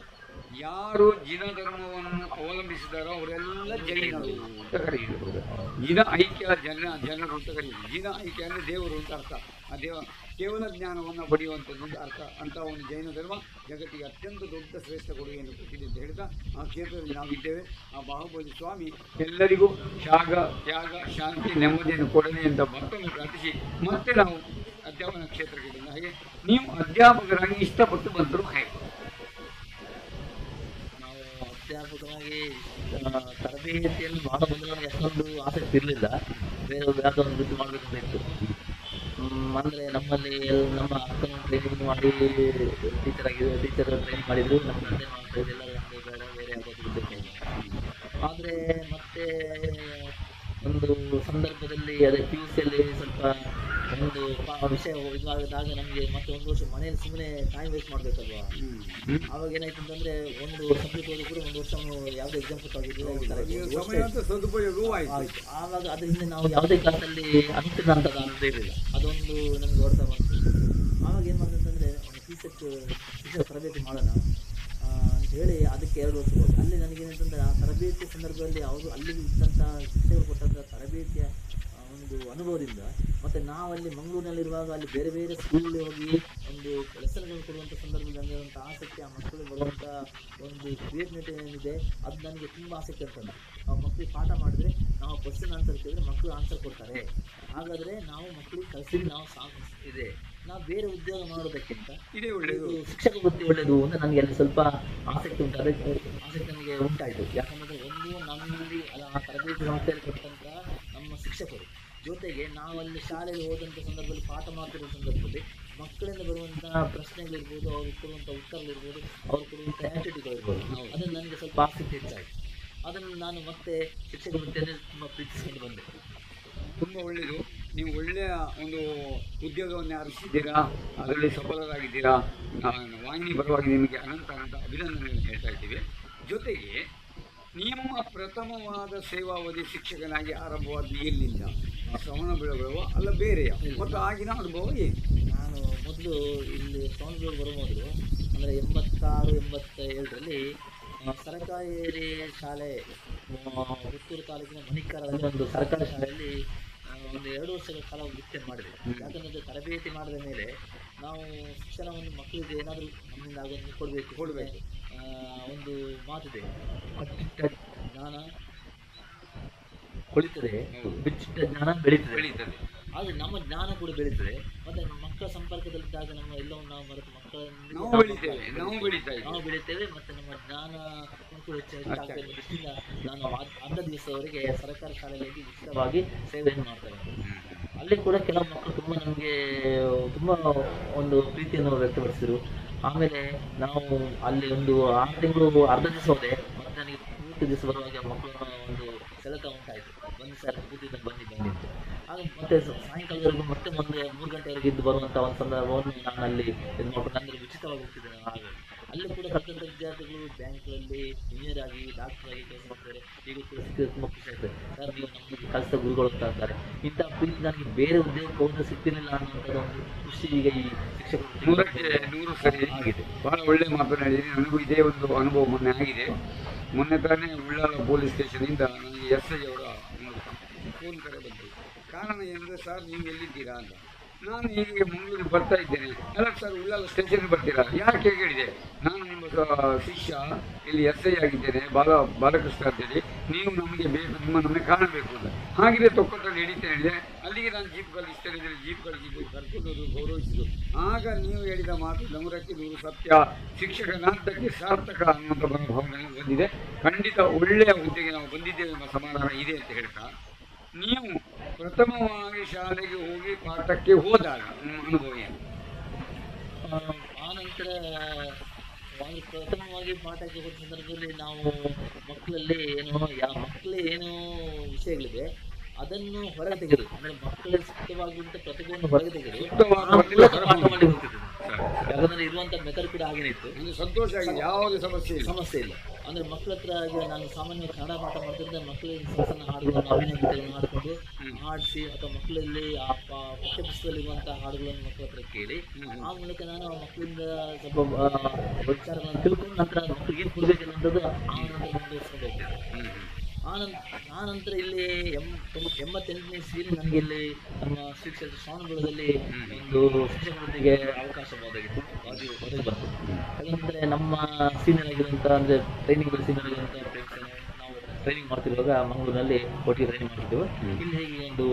ಯಾರು ಜಿನ ಧರ್ಮವನ್ನು ಅವಲಂಬಿಸಿದಾರೋ ಅವರೆಲ್ಲ ಜೈನರು ಅಂತ ಕರೆಯುವುದು. ಜಿನ ಐಕ್ಯ ಜನರು ಅಂತ ಕರೆಯುವುದು. ಜಿನ ಐಕ್ಯ ಅಂದರೆ ದೇವರು ಅಂತ ಅರ್ಥ. ಆ ಕೇವಲ ಜ್ಞಾನವನ್ನು ಪಡೆಯುವಂಥದ್ದು ಅರ್ಥ. ಅಂತ ಒಂದು ಜೈನ ಧರ್ಮ ಜಗತ್ತಿಗೆ ಅತ್ಯಂತ ದೊಡ್ಡ ಶ್ರೇಷ್ಠ ಕೊಡುಗೆಯನ್ನು ಕೊಟ್ಟಿದೆ ಅಂತ ಹೇಳ್ತಾ ಆ ಕ್ಷೇತ್ರದಲ್ಲಿ ನಾವಿದ್ದೇವೆ. ಆ ಬಾಹುಬಲಿ ಸ್ವಾಮಿ ಎಲ್ಲರಿಗೂ ತ್ಯಾಗ ಶಾಂತಿ ನೆಮ್ಮದಿಯನ್ನು ಕೊಡಲಿ ಅಂತ ಮತ್ತೊಮ್ಮೆ ಪ್ರಾರ್ಥಿಸಿ ಮತ್ತೆ ನಾವು ಅಧ್ಯಾಪನ ಕ್ಷೇತ್ರಕ್ಕೆ ಬಂದ ಹಾಗೆ ನೀವು ಅಧ್ಯಾಪಕರಾಗಿ ಇಷ್ಟಪಟ್ಟು ಬಂದರು ಹೇಗೆ? ಅಧ್ಯಾಪಕರಾಗಿ ತರಬೇತಿಯನ್ನು ಮಾಡಬಂದ್ರೆ ನನಗೆ ಅಷ್ಟೊಂದು ಆಸಕ್ತಿ ಇರಲಿಲ್ಲ. ಬೇರೆ ಯಾವುದೋ ಒಂದು ವೃತ್ತಿ ಮಾಡಬೇಕಂತ ಇತ್ತು. ಅಂದರೆ ನಮ್ಮಲ್ಲಿ ನಮ್ಮ ಅಕ್ಕನ ಟ್ರೈನಿಂಗ್ ಮಾಡಿ ಟೀಚರ್ ಟ್ರೈನಿಂಗ್ ಮಾಡಿದ್ರು. ನಮ್ಮ ತಂದೆ ಮಾಡ್ತಾ ಎಲ್ಲರೂ ನಮಗೆ ಬೇಡ, ಬೇರೆ ಯಾವುದಾದ್ರು ಉದ್ಯೋಗ. ಆದರೆ ಮತ್ತೆ ಒಂದು ಸಂದರ್ಭದಲ್ಲಿ ಅದೇ PUCಯಲ್ಲಿ ಸ್ವಲ್ಪ ಒಂದು ವಿಷಯ ಇದಾದಾಗ ನಮಗೆ ಮತ್ತೆ ಒಂದು ವರ್ಷ ಮನೆಯಲ್ಲಿ ಸುಮ್ಮನೆ ಟೈಮ್ ವೇಸ್ಟ್ ಮಾಡಬೇಕಲ್ವಾ. ಆವಾಗ ಏನಾಯ್ತು ಅಂತಂದರೆ ಒಂದು ಸಬ್ಜೆಕ್ಟ್ ಓದಿ ಕೂಡ ಒಂದು ವರ್ಷ ಯಾವುದೇ ಎಕ್ಸಾಮ್ ಆಯಿತು. ಆವಾಗ ಅದರಿಂದ ನಾವು ಯಾವುದೇ ಕ್ಲಾಸಲ್ಲಿ ಅನುತ್ತೀರ್ಣ ಅಂತ ಅನ್ನೋದೇ ಇರಲಿಲ್ಲ. ಅದೊಂದು ನಮಗೆ ಹೊಡ್ತಾ ಬಂತು. ಆವಾಗ ಏನು ಮಾಡಿದೆ ಅಂತಂದರೆ ಶಿಕ್ಷಕ ತರಬೇತಿ ಮಾಡೋಣ ಅಂತ ಹೇಳಿ ಅದಕ್ಕೆ 2 ವರ್ಷ ಹೋಗಿ ಅಲ್ಲಿ ನನಗೇನಂತಂದರೆ ಆ ತರಬೇತಿ ಸಂದರ್ಭದಲ್ಲಿ ಅವರು ಅಲ್ಲಿ ಇದ್ದಂಥ ಶಿಕ್ಷಕರು ಕೊಟ್ಟಂಥ ತರಬೇತಿಯ ಒಂದು ಅನುಭವದಿಂದ ಮತ್ತು ನಾವಲ್ಲಿ ಮಂಗಳೂರಿನಲ್ಲಿರುವಾಗ ಅಲ್ಲಿ ಬೇರೆ ಬೇರೆ ಸ್ಕೂಲ್ಗೆ ಹೋಗಿ ಒಂದು ಲೆಸನ್ಗಳನ್ನು ಕೊಡುವಂಥ ಸಂದರ್ಭದಲ್ಲಿ ನನಗಿರುವಂಥ ಆಸಕ್ತಿ, ಆ ಮಕ್ಕಳಿಗೆ ಬರುವಂಥ ಒಂದು ಕ್ರಿಯೇಟಿವಿಟಿ ಏನಿದೆ ಅದು ನನಗೆ ತುಂಬ ಆಸಕ್ತಿ ಅಂತಂದು. ಆ ಮಕ್ಕಳಿಗೆ ಪಾಠ ಮಾಡಿದ್ರೆ ನಾವು ಕ್ವಶನ್ ಆನ್ಸರ್ ಕೇಳಿದ್ರೆ ಮಕ್ಕಳು ಆನ್ಸರ್ ಕೊಡ್ತಾರೆ. ಹಾಗಾದರೆ ನಾವು ಮಕ್ಕಳಿಗೆ ಕಲಿಸಿದ್ರೆ ನಾವು ಇದೆ, ನಾವು ಬೇರೆ ಉದ್ಯೋಗ ಮಾಡೋದಕ್ಕಿಂತ ಇದೇ ಒಳ್ಳೆಯದು, ಶಿಕ್ಷಕ ವೃತ್ತಿ ಒಳ್ಳೆಯದು ಅಂತ ನನಗೆ ಅಲ್ಲಿ ಸ್ವಲ್ಪ ಆಸಕ್ತಿ ಉಂಟು. ಅದಕ್ಕೆ ಆಸಕ್ತಿ ನನಗೆ ಉಂಟಾಯಿತು. ಯಾಕಂದರೆ ಒಂದು ನಮ್ಮಲ್ಲಿ ಆ ತರಬೇತಿ ಸಂಸ್ಥೆಯಲ್ಲಿ ಕೊಟ್ಟಂಥ ನಮ್ಮ ಶಿಕ್ಷಕರು ಜೊತೆಗೆ ನಾವಲ್ಲಿ ಶಾಲೆಯಲ್ಲಿ ಹೋದಂಥ ಸಂದರ್ಭದಲ್ಲಿ ಪಾಠ ಮಾಡ್ತಿರೋ ಸಂದರ್ಭದಲ್ಲಿ ಮಕ್ಕಳಿಂದ ಬರುವಂಥ ಪ್ರಶ್ನೆಗಳಿರ್ಬೋದು, ಅವ್ರಿಗೆ ಕೊಡುವಂಥ ಉತ್ತರಗಳಿರ್ಬೋದು, ಅವ್ರು ಕೊಡುವಂಥ ಆ್ಯಕ್ಟಿವಿಟಿಗಳಿರ್ಬೋದು, ಅದನ್ನು ನನಗೆ ಸ್ವಲ್ಪ ಆಸಕ್ತಿ ಹೆಚ್ಚಾಯಿತು. ಅದನ್ನು ನಾನು ಮತ್ತೆ ಶಿಕ್ಷಕ ವೃತ್ತಿಯಲ್ಲಿ ತುಂಬ ಪ್ರೀತಿಸಿಕೊಂಡು ಬಂದೆ. ತುಂಬ ಒಳ್ಳೆಯದು. ನೀವು ಒಳ್ಳೆಯ ಒಂದು ಉದ್ಯೋಗವನ್ನು ಆರಿಸಿದ್ದೀರಾ, ಅದರಲ್ಲಿ ಸಫಲರಾಗಿದ್ದೀರಾ. ವಾಹಿನಿ ಪರವಾಗಿ ನಿಮಗೆ ಅನಂತ ಅಭಿನಂದನೆಯನ್ನು ಹೇಳ್ತಾ ಇದ್ದೀವಿ. ಜೊತೆಗೆ ನಿಮ್ಮ ಪ್ರಥಮವಾದ ಸೇವಾವಧಿ ಶಿಕ್ಷಕನಾಗಿ ಆರಂಭವಾದ ಎಲ್ಲಿಂದ? ಶ್ರವಣಬೆಳಗೊಳ ಅಲ್ಲ ಬೇರೆಯ? ಮತ್ತು ಆಗಿನ ಅನುಭವ ಏನು? ನಾನು ಮೊದಲು ಇಲ್ಲಿ ಶ್ರವಣಬೆಳಗೊಳ ಬರೋ ಮೊದಲು ಅಂದರೆ 86-87ರಲ್ಲಿ ಸರ್ಕಾರಿ ಶಾಲೆ ಪುತ್ತೂರು ತಾಲೂಕಿನ ಮಣಿಕಾರದಲ್ಲಿ ಒಂದು ಸರ್ಕಾರಿ ಶಾಲೆಯಲ್ಲಿ ಒಂದು 2 ವರ್ಷಗಳ ಕಾಲ ವೃತ್ತಿಯನ್ನು ಮಾಡಿದೆ. ಯಾಕಂದರೆ ತರಬೇತಿ ಮಾಡಿದ ಮೇಲೆ ನಾವು ಶಿಕ್ಷಣವನ್ನು ಮಕ್ಕಳಿಗೆ ಏನಾದರೂ ನಮ್ಮಿಂದ ಆಗೋದನ್ನು ಕೊಡಬೇಕು. ಒಂದು ಮಾತಿದೆ, ಕಟ್ಟಿಟ್ಟ ಜ್ಞಾನ ಕೊಳಿತದೆ, ಬಿಚ್ಚಿಟ್ಟ ಜ್ಞಾನ ಬೆಳೀತದೆ. ಆದರೆ ನಮ್ಮ ಜ್ಞಾನ ಕೂಡ ಬೆಳೀತದೆ. ಮತ್ತು ಮಕ್ಕಳ ಸಂಪರ್ಕದಲ್ಲಿದ್ದಾಗ ನಮ್ಮ ಎಲ್ಲವನ್ನು ನಾವು ಮರೆತು ಮಕ್ಕಳನ್ನು ನಾವು ಬೆಳೀತೇವೆ ಮತ್ತು ನಮ್ಮ ಜ್ಞಾನ ಕೂಡ ಹೆಚ್ಚಾಗ್ತದೆ. ದೃಷ್ಟಿಯಿಂದ ನಾನು ಅರ್ಧ ದಿವಸದವರೆಗೆ ಸರ್ಕಾರಿ ಶಾಲೆಯಲ್ಲಿ ಉಚಿತವಾಗಿ ಸೇವೆಯನ್ನು ಮಾಡ್ತೇವೆ. ಅಲ್ಲಿ ಕೂಡ ಕೆಲವು ಮಕ್ಕಳು ತುಂಬ ನಮಗೆ ತುಂಬ ಒಂದು ಪ್ರೀತಿಯನ್ನು ವ್ಯಕ್ತಪಡಿಸಿದರು. ಆಮೇಲೆ ನಾವು ಅಲ್ಲಿ ಒಂದು 6 ತಿಂಗಳು ಅರ್ಧ ದಿವಸ ಹೋದೆ. ಮತ್ತು ನನಗೆ ಪೂರ್ತಿ ದಿವಸ ಬರುವಾಗ ಮಕ್ಕಳನ್ನ ಒಂದು ಸೆಳೆತ ಉಂಟಾಯಿತು. ಬನ್ನಿ ಸರ್ ಕೂತಿದ್ದ ಬನ್ನಿ ಬನ್ನಿ ಅಂತ. ಆಗ ಮತ್ತೆ ಸಾಯಂಕಾಲದವರೆಗೂ ಮತ್ತೆ ಒಂದು 3 ಗಂಟೆವರೆಗೆ ಇದ್ದು ಬರುವಂಥ ಒಂದು ಸಂದರ್ಭವನ್ನು ನಾನು ಅಲ್ಲಿ ಇದು ಮಾಡ್ಕೊಂಡು ಅಂದರೆ ಉಚಿತವಾಗಿ ಹೋಗ್ತಿದ್ದೇನೆ ಹಾಗೆ. ಅಲ್ಲಿ ಕೂಡ ಕಲಿತಂಥ ವಿದ್ಯಾರ್ಥಿಗಳು ಬ್ಯಾಂಕ್ಗಳಲ್ಲಿ ಇಂಜಿನಿಯರ್ ಆಗಿ ಡಾಕ್ಟರ್ ಆಗಿ ಕೆಲಸ ಮಾಡ್ತಾರೆ. ಈಗ ಕೂಡ ಸಿಕ್ಕಿದ್ರೆ ತುಂಬ ಖುಷಿ ಆಗ್ತದೆ. ಸರ್ ನೀವು ನಮಗೆ ಕಲಿಸಿದ ಗುರುಗಳು ಅಂತ ಅಂತಾರೆ. ಇಂಥ ಪ್ರೀತಿ ನನಗೆ ಬೇರೆ ಉದ್ಯೋಗಕ್ಕೆ ಹೋದ್ರೆ ಸಿಗ್ತಿರಲಿಲ್ಲ ಅನ್ನುವಂಥದ್ದು ಒಂದು ಖುಷಿ ಈಗ ಈ ಶಿಕ್ಷಕರು 100ಕ್ಕೆ 100 ಸರಿ ಆಗಿದೆ. ಭಾಳ ಒಳ್ಳೆ ಮಾತನಾಡಿದ್ದೀನಿ. ನನಗೂ ಇದೇ ಒಂದು ಅನುಭವ ಮೊನ್ನೆ ಆಗಿದೆ. ಮೊನ್ನೆ ತಾನೇ ಉಳ್ಳಾಲ ಪೊಲೀಸ್ ಸ್ಟೇಷನಿಂದ ನನಗೆ SI ಅವರ ಫೋನ್ ಕರೆ ಬಂತು. ಕಾರಣ ಏನಂದರೆ, ಸರ್ ನೀವು ಎಲ್ಲಿದ್ದೀರಾ ಅಂತ. ನಾನು ಹೀಗೆ ಮಂಗಳೂರಿಗೆ ಬರ್ತಾ ಇದ್ದೇನೆ. ಅಲ್ಲ ಸರ್, ಉಳ್ಳಾಲ ಸ್ಟೇಷನ್ಗೆ ಬರ್ತೀರಾ? ಯಾಕೆ ಹೇಳಿದೆ, ನಾನು ನಿಮ್ಮ ಶಿಷ್ಯ, ಇಲ್ಲಿ SI ಆಗಿದ್ದೇನೆ, ಬಾಲಕೃಷ್ಣ ಅಂತೇಳಿ. ನೀವು ನಮಗೆ ಬೇಕು, ನಮಗೆ ಕಾಣಬೇಕು ಅಂತ. ಹಾಗಿದ್ರೆ ತೊಕ್ಕೊಟ್ಟಲ್ಲಿ ಹಿಡಿತೇನೆ ಹೇಳಿದೆ. ಅಲ್ಲಿಗೆ ನಾನು ಜೀಪ್ ಕಳಿಸ್ತೇನೆ, ಜೀಪ್ ಕಳಿಸಿದ್ದು, ಕರ್ಕೊಂಡು ಗೌರವಿಸಿದ್ದು. ಆಗ ನೀವು ಹೇಳಿದ ಮಾತು 100ಕ್ಕೆ 100 ಸತ್ಯ. ಶಿಕ್ಷಕನಾದ್ದಕ್ಕೆ ಸಾರ್ಥಕ ಅನ್ನುವಂಥ ಮನೋಭಾವ ನನಗೆ ಬಂದಿದೆ. ಖಂಡಿತ ಒಳ್ಳೆಯ ಹುದ್ದೆಗೆ ನಾವು ಬಂದಿದ್ದೇವೆ ಎಂಬ ಸಮಾಧಾನ ಇದೆ ಅಂತ ಹೇಳ್ತಾ, ನೀವು ಪ್ರಥಮವಾಗಿ ಶಾಲೆಗೆ ಹೋಗಿ ಪಾಠಕ್ಕೆ ಹೋದಾಗ ನಿಮ್ಮ ಅನುಭವ ಏನು? ಆನಂತರ ಪ್ರಥಮವಾಗಿ ಪಾಠಕ್ಕೆ ಹೋದ ಸಂದರ್ಭದಲ್ಲಿ ನಾವು ಮಕ್ಕಳಲ್ಲಿ ಮಕ್ಕಳೇ ಏನೋ ವಿಷಯಗಳಿದೆ ಅದನ್ನು ಹೊರಗೆ ತೆಗೆದು, ಅಂದರೆ ಮಕ್ಕಳ ಸೂಕ್ತವಾಗುವಂಥ ಪ್ರತಿಭೆಯನ್ನು ಹೊರಗೆ ತೆಗೆದು ಪಾಠ ಮಾಡಿ ಹೋಗ್ತಿದ್ದೆ. ಯಾಕಂದರೆ ಇರುವಂಥ ಮೆಥಡ್ ಕೂಡ ಹಾಗೇನೆ ಇತ್ತು. ಸಂತೋಷ ಆಗಿದೆ, ಯಾವುದೇ ಸಮಸ್ಯೆ ಇಲ್ಲ. ಅಂದರೆ ಮಕ್ಕಳ ಹತ್ರ ಈಗ ನಾನು ಸಾಮಾನ್ಯವಾಗಿ ಕನ್ನಡ ಪಾಠ ಮಾಡ್ತಿದ್ದೆ. ಮಕ್ಕಳಿಗೆ ಸಣ್ಣ ಸಣ್ಣ ಹಾಡುಗಳನ್ನು, ಅಭಿನಯ ಗೀತೆಗಳನ್ನು ಹಾಡಿಕೊಂಡು ಹಾಡಿಸಿ, ಅಥವಾ ಮಕ್ಕಳಲ್ಲಿ ಆ ಪಠ್ಯಪುಸ್ತಕದಲ್ಲಿರುವಂಥ ಹಾಡುಗಳನ್ನು ಮಕ್ಕಳ ಹತ್ರ ಕೇಳಿ, ಆ ಮೂಲಕ ನಾನು ಆ ಮಕ್ಕಳಿಂದ ಸ್ವಲ್ಪ ವಿಚಾರಗಳನ್ನು ತಿಳ್ಕೊಂಡು ನಂತರ ಮಕ್ಕಳಿಗೆ ಏನು ಕೊಡಬೇಕಿಲ್ಲ ಅನ್ನೋದು ಆ ನಂತರ ಮುಂದುವರಿಸ್ಕೊಂಡು ಹೋಗ್ತಿದ್ದೆ. ಆನಂತರ ಇಲ್ಲಿ 88ನೇ ಇಸ್ವಿಯಲ್ಲಿ ನನಗೆ ಇಲ್ಲಿ ನಮ್ಮ ಶಿಕ್ಷಕ ಶ್ರವಣಬೆಳಗೊಳದಲ್ಲಿ ಒಂದು ಶಿಕ್ಷಕರೊಂದಿಗೆ ಅವಕಾಶ ಒದಗಿ ಬಂತು. ಯಾಕಂದರೆ ನಮ್ಮ ಸೀನಿಯರ್ ಆಗಿರುವಂಥ, ಅಂದರೆ ಟ್ರೈನಿಂಗ್ ಸೀನಿಯರ್ ಆಗಿರುವಂಥ ಫ್ರೆಂಡ್ಸ್ ನಾವು ಟ್ರೈನಿಂಗ್ ಮಾಡ್ತಿರುವಾಗ ಮಂಗಳೂರಿನಲ್ಲಿ ಒಟ್ಟಿಗೆ ಟ್ರೈನಿಂಗ್ ಮಾಡ್ತಿದ್ದೆವು. ಇಲ್ಲಿ ಹೇಗೆ ಒಂದು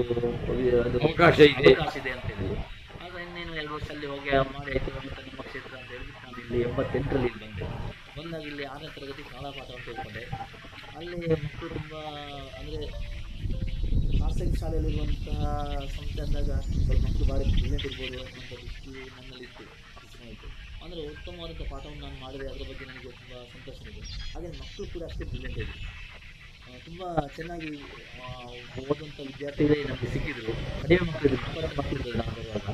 ಅವಕಾಶ ಇದೆ ಅಂತ ಹೇಳಿದ್ರು. ಆಗ ಇನ್ನೇನು 2 ವರ್ಷ ಅಲ್ಲಿ ಹೋಗಿ ಮಾಡಿ ಆಯಿತು ಮತ್ತು ನಮ್ಮ ಕ್ಷೇತ್ರ ಅಂತ ಹೇಳಿ ನಾನು ಇಲ್ಲಿ 88ರಲ್ಲಿ ಇಲ್ಲಿ ಬಂದಾಗ ಇಲ್ಲಿ 6ನೇ ತರಗತಿ ಕನ್ನಡ ಪಾಠವನ್ನು ತೆಗೆದುಕೊಂಡೆ. ಅಲ್ಲಿ ಮಕ್ಕಳು ತುಂಬ, ಅಂದರೆ ಖಾಸಗಿ ಶಾಲೆಯಲ್ಲಿರುವಂತಹ ಸಂಸ್ಥೆ ಅಂದಾಗ ಸ್ವಲ್ಪ ಮಕ್ಕಳು ಭಾರಿ ಬ್ರಿಲಿಯಂಟ್ ಇರ್ಬೋದು ಅನ್ನೋಂಥ ದೃಷ್ಟಿ ನನ್ನಲ್ಲಿತ್ತು. ಅಂದರೆ ಉತ್ತಮವಾದಂಥ ಪಾಠವನ್ನು ನಾನು ಮಾಡಿದೆ, ಅದರ ಬಗ್ಗೆ ನನಗೆ ತುಂಬ ಸಂತೋಷವಿದೆ. ಹಾಗೆ ಮಕ್ಕಳು ಕೂಡ ಅಷ್ಟೇ ಬ್ರಿಲಿಯಂಟ್ ಇದೆ. ತುಂಬ ಚೆನ್ನಾಗಿ ಓದುವಂಥ ವಿದ್ಯಾರ್ಥಿಗಳೇ ನಮಗೆ ಸಿಕ್ಕಿದ್ರು. ಕಡಿಮೆ ಮಕ್ಕಳಿದ್ರು, ಮಕ್ಕಳಿದ್ರು ನಾವು ಬರುವಾಗ.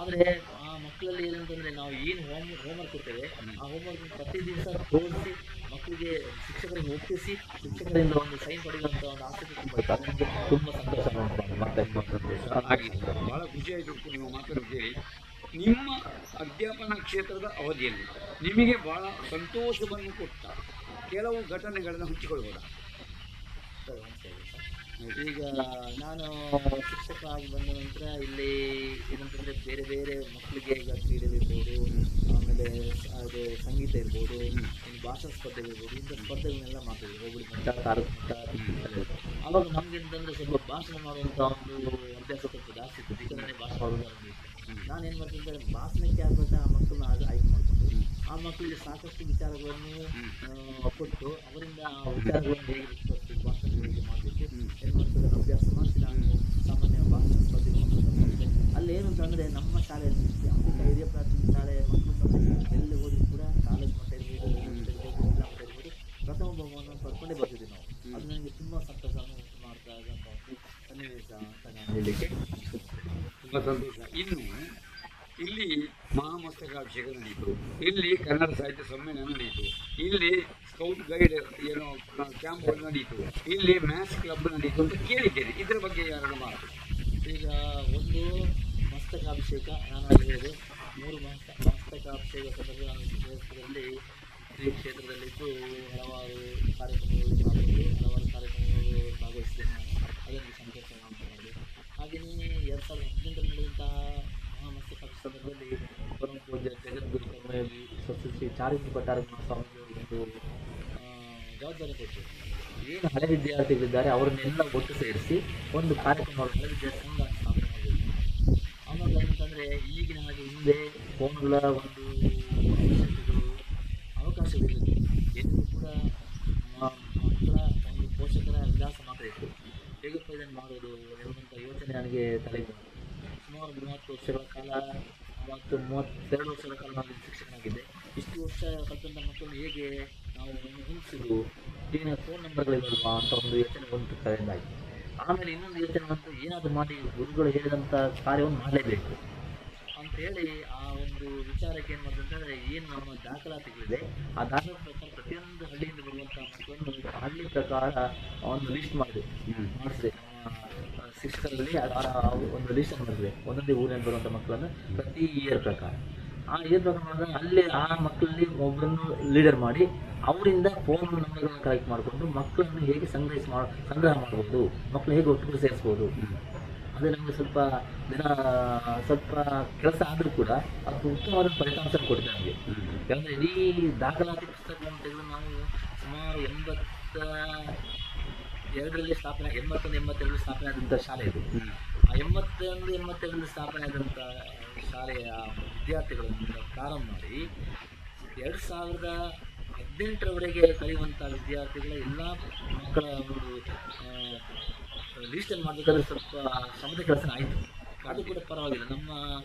ಆದರೆ ಆ ಮಕ್ಕಳಲ್ಲಿ ಏನಂತಂದರೆ, ನಾವು ಏನು ಹೋಮ್ವರ್ಕ್ ಕೊಡ್ತೇವೆ ಆ ಹೋಮ್ವರ್ಕ್ ಪ್ರತಿ ದಿವಸ ತೋರಿಸಿ ಮಕ್ಕಳಿಗೆ ಶಿಕ್ಷಕರಿಗೆ ಒಪ್ಪಿಸಿ ಶಿಕ್ಷಕರಿಂದ ಒಂದು ಸೈನ್ ಪಡೆಯುವಂಥ ಒಂದು ಆಸಕ್ತಿ ತುಂಬ ಇತ್ತು. ಅದು ನಮಗೆ ತುಂಬ ಸಂತೋಷ ಆಗಿದೆ. ಭಾಳ ಖುಷಿಯಾಯಿತು ನೀವು ಮಾತನ್ನು ಕೇಳಿ. ನಿಮ್ಮ ಅಧ್ಯಾಪನ ಕ್ಷೇತ್ರದ ಅವಧಿಯಲ್ಲಿ ನಿಮಗೆ ಭಾಳ ಸಂತೋಷವನ್ನು ಕೊಟ್ಟ ಕೆಲವು ಘಟನೆಗಳನ್ನು ಹಂಚಿಕೊಳ್ಬೋದಾ? ಈಗ ನಾನು ಶಿಕ್ಷಕ ಆಗಿ ಬಂದ ನಂತರ ಇಲ್ಲಿ ಏನಂತಂದರೆ ಬೇರೆ ಬೇರೆ ಮಕ್ಕಳಿಗೆ ಈಗ ಕ್ರೀಡೆಗಳಿರ್ಬೋದು, ಆಮೇಲೆ ಅದು ಸಂಗೀತ ಇರ್ಬೋದು, ಒಂದು ಭಾಷಾ ಸ್ಪರ್ಧೆಗಳಿರ್ಬೋದು, ಇಂಥ ಸ್ಪರ್ಧೆಗಳನ್ನೆಲ್ಲ ಮಾಡ್ತೀವಿ. ಹೋಬಳಿ ಮಟ್ಟ, ತಾಲೂಕು ಮಟ್ಟ. ಆವಾಗ ನಮಗೆ ಅಂತಂದರೆ ಸ್ವಲ್ಪ ಭಾಷಣ ಮಾಡುವಂಥ ಒಂದು ಅಭ್ಯಾಸ ಸ್ವಲ್ಪ ಜಾಸ್ತಿ ಇತ್ತು. ಯಾಕಂದರೆ ಭಾಷೆ ಮಾಡೋದು ನಾನೇನು ಮಾಡ್ತಿದ್ದೆ, ಭಾಷಣಕ್ಕೆ ಆಗ್ಬೇಕಾ ಆ ಮಕ್ಕಳನ್ನ ಆಯ್ಕೆ ಮಾಡಿಕೊಂಡು ಆ ಮಕ್ಕಳಿಗೆ ಸಾಕಷ್ಟು ವಿಚಾರಗಳನ್ನು ಕೊಟ್ಟು ಅವರಿಂದ ಆ ವಿಚಾರಗಳನ್ನು ಹೇಗೆ ವ್ಯಕ್ತಪಡಿಸಿ, ಭಾಷಣ ಹೇಗೆ ಮಾಡಬೇಕು ಏನು ಮಾಡ್ತದೆ ಅಭ್ಯಾಸ ಮಾಡಿಸಿ ನಾನು ಸಾಮಾನ್ಯ ಭಾಷಣ ಸ್ಪರ್ಧೆಗೆ ಮಾಡ್ತಿದ್ದೆ. ಅಲ್ಲೇನು ಅಂತಂದರೆ ನಮ್ಮ ಶಾಲೆಯಲ್ಲಿ ಅಂಬಿಕಾ ಹಿರಿಯ ಪ್ರಾಥಮಿಕ ಶಾಲೆ ಮಕ್ಕಳು ಸಹ ಎಲ್ಲಿ ಹೋದರೂ ಕೂಡ ಕಾಲೇಜ್ ಮಟ್ಟ ಇರ್ಬೋದು, ಜಿಲ್ಲಾ ಮಟ್ಟ ಇರ್ಬೋದು, ಪ್ರಥಮ ಬಹುಮಾನವನ್ನು ಪಡ್ಕೊಂಡೇ ಬರ್ತಿದ್ವಿ ನಾವು. ಅದು ನನಗೆ ತುಂಬ ಸಂತೋಷವನ್ನು ಉಂಟು ಮಾಡ್ತಾ ಇದ್ದಂಥ ಒಂದು ಸನ್ನಿವೇಶ ಅಂತ ನಾನು ಹೇಳಲಿಕ್ಕೆ ತುಂಬ ಸಂತೋಷ. ಇನ್ನು ಇಲ್ಲಿ ಮಹಾಮಸ್ತಕಾಭಿಷೇಕ ನಡೆಯಿತು, ಇಲ್ಲಿ ಕನ್ನಡ ಸಾಹಿತ್ಯ ಸಮ್ಮೇಳನ ನಡೆಯಿತು, ಇಲ್ಲಿ ಸ್ಕೌಟ್ ಗೈಡ್ ಏನೋ ಕ್ಯಾಂಪ್ ನಡೆಯಿತು, ಇಲ್ಲಿ ಮ್ಯಾಥ್ಸ್ ಕ್ಲಬ್ ನಡೆಯಿತು ಅಂತ ಕೇಳಿದ್ದೇನೆ. ಇದರ ಬಗ್ಗೆ ಯಾರು ಮಾತು? ಈಗ ಒಂದು ಮಸ್ತಕಾಭಿಷೇಕ ನಾನು ಅಲ್ಲಿ ಹೇಳಿದೆ, 3 ಮಸ್ತಕಾಭಿಷೇಕ ಸಂದರ್ಭ ನಾನು ದೇವಸ್ಥಾನದಲ್ಲಿ ಶ್ರೀ ಕ್ಷೇತ್ರದಲ್ಲಿದ್ದು ಹಲವಾರು ಕಾರ್ಯಕ್ರಮಗಳು ಭಾಗವಹಿಸಿದ್ದೇನೆ ನಾನು. ಅದೊಂದು ಸಂತೋಷವನ್ನು ಮಾಡಿದೆ. ಹಾಗೆಯೇ 2018ರಲ್ಲಿ ನಡೆದಂತಹ ಮಹಾಮಸ್ತಕಾಭಿಷೇಕ ಸಂದರ್ಭದಲ್ಲಿ ಪರಮ ಪೂಜ್ಯ ಜಗದ್ಗುರು ಕರ್ಮಯೋಗಿ ಶ್ರೀ ಚಾರುಮುನಿ ಭಟ್ಟಾರಕ ಸ್ವಾಮಿಗಳು ಒಂದು ಜವಾಬ್ದಾರಿ ಕೊಟ್ಟು ಏನು ಹಳೆ ವಿದ್ಯಾರ್ಥಿಗಳಿದ್ದಾರೆ ಅವರನ್ನೆಲ್ಲ ಒಟ್ಟು ಸೇರಿಸಿ ಒಂದು ಕಾರ್ಯಕ್ರಮ ಹಳೆ ವಿದ್ಯಾರ್ಥಿ ಸಂಘ ಸ್ಥಾಪನೆ ಮಾಡಬೇಕು. ಆವಾಗ ಏನಂತಂದರೆ ಈಗಿನ ಹಾಗೆ ಹಿಂದೆ ಫೋನ್ಗಳ ಒಂದು ಅವಕಾಶಗಳಿರಲಿಲ್ಲ. ಎಲ್ಲರೂ ಕೂಡ ಮಕ್ಕಳ ಒಂದು ಪೋಷಕರ ವಿಳಾಸ ಮಾತ್ರ ಇತ್ತು. ಹೇಗಪ್ಪ ಇದನ್ನು ಮಾಡೋದು ಎಂಬಂಥ ಯೋಚನೆ ನನಗೆ ತಲೆಗೆ ಬಂತು. ಸುಮಾರು 30 ವರ್ಷಗಳ ಕಾಲ, 32 ವರ್ಷಗಳ ಕಾಲ ನಾನು ಶಿಕ್ಷಕನಾಗಿದ್ದೆ. ಇಷ್ಟು ವರ್ಷ ಕಲಿತಂಥ ಮಕ್ಕಳನ್ನು ಹೇಗೆ ನಾವು ಹೊಂದಿಸಿದ್ರು, ಈಗಿನ ಫೋನ್ ನಂಬರ್ಗಳಿಲ್ವಾ ಅಂತ ಒಂದು ಯೋಚನೆ ಬಂತು ತಲೆಯಿಂದಾಗಿ. ಆಮೇಲೆ ಇನ್ನೊಂದು ಯೋಚನೆ ಬಂತು, ಏನಾದರೂ ಮಾಡಿ ಗುರುಗಳು ಹೇಳಿದಂಥ ಕಾರ್ಯವನ್ನು ಮಾಡಲೇಬೇಕು ಅಂತೇಳಿ ಆ ಒಂದು ವಿಚಾರಕ್ಕೆ ಏನು ಮಾಡಿದ್ರೆ, ಏನು ನಮ್ಮ ದಾಖಲಾತಿಗಳಿದೆ ಆ ದಾಖಲಾತಿ ಪ್ರಕಾರ ಪ್ರತಿಯೊಂದು ಹಳ್ಳಿಯಿಂದ ಬರುವಂಥ ಮಕ್ಕಳನ್ನು ಹಳ್ಳಿ ಪ್ರಕಾರ ಒಂದು ಲಿಸ್ಟ್ ಮಾಡಿದೆ. ನಮ್ಮ ಶಿಕ್ಷಕರಲ್ಲಿ ಒಂದು ಲಿಸ್ಟ್ ಮಾಡಿದೆ, ಒಂದೊಂದೇ ಊರಿನಲ್ಲಿ ಬರುವಂಥ ಮಕ್ಕಳನ್ನು ಪ್ರತಿ ಇಯರ್ ಪ್ರಕಾರ. ಆ ಇಯರ್ ಪ್ರಕಾರ ಮಾಡಿದಾಗ ಅಲ್ಲಿ ಆ ಮಕ್ಕಳಲ್ಲಿ ಒಬ್ಬರನ್ನು ಲೀಡರ್ ಮಾಡಿ ಅವರಿಂದ ಫೋನ್ ನಂಬರ್ಗಳನ್ನು ಕಲೆಕ್ಟ್ ಮಾಡಿಕೊಂಡು ಮಕ್ಕಳನ್ನು ಹೇಗೆ ಸಂಗ್ರಹ ಮಾಡ್ಬೋದು, ಮಕ್ಕಳು ಹೇಗೆ ಒಟ್ಟಿಗೆ ಸೇರಿಸ್ಬೋದು. ಅದು ನಮಗೆ ಸ್ವಲ್ಪ ಕೆಲಸ ಆದರೂ ಕೂಡ ಅದು ಉತ್ತಮವಾದ ಫಲಿತಾಂಶ ಕೊಡ್ತೇವೆ ನಮಗೆ. ಯಾಕಂದರೆ ಇಡೀ ದಾಖಲಾತಿ ಪುಸ್ತಕವನ್ನು ತೆಗೆದು ನಾವು ಸುಮಾರು 82ರಲ್ಲಿ ಸ್ಥಾಪನೆ, 82 ಸ್ಥಾಪನೆ ಆದಂಥ ಶಾಲೆ ಇದು. ಆ 82 ಸ್ಥಾಪನೆ ಆದಂಥ ಶಾಲೆಯ ವಿದ್ಯಾರ್ಥಿಗಳನ್ನು ಪ್ರಾರಂಭ ಮಾಡಿ 2018ರವರೆಗೆ ಕಲಿಯುವಂಥ ವಿದ್ಯಾರ್ಥಿಗಳ ಎಲ್ಲ ಮಕ್ಕಳ ಒಂದು ಲೀಸ್ಟನ್ನು ಮಾಡಬೇಕಾದ್ರೆ ಸ್ವಲ್ಪ ಶ್ರಮದ ಕೆಲಸ ಆಯಿತು. ಅದು ಕೂಡ ಪರವಾಗಿಲ್ಲ. ನಮ್ಮ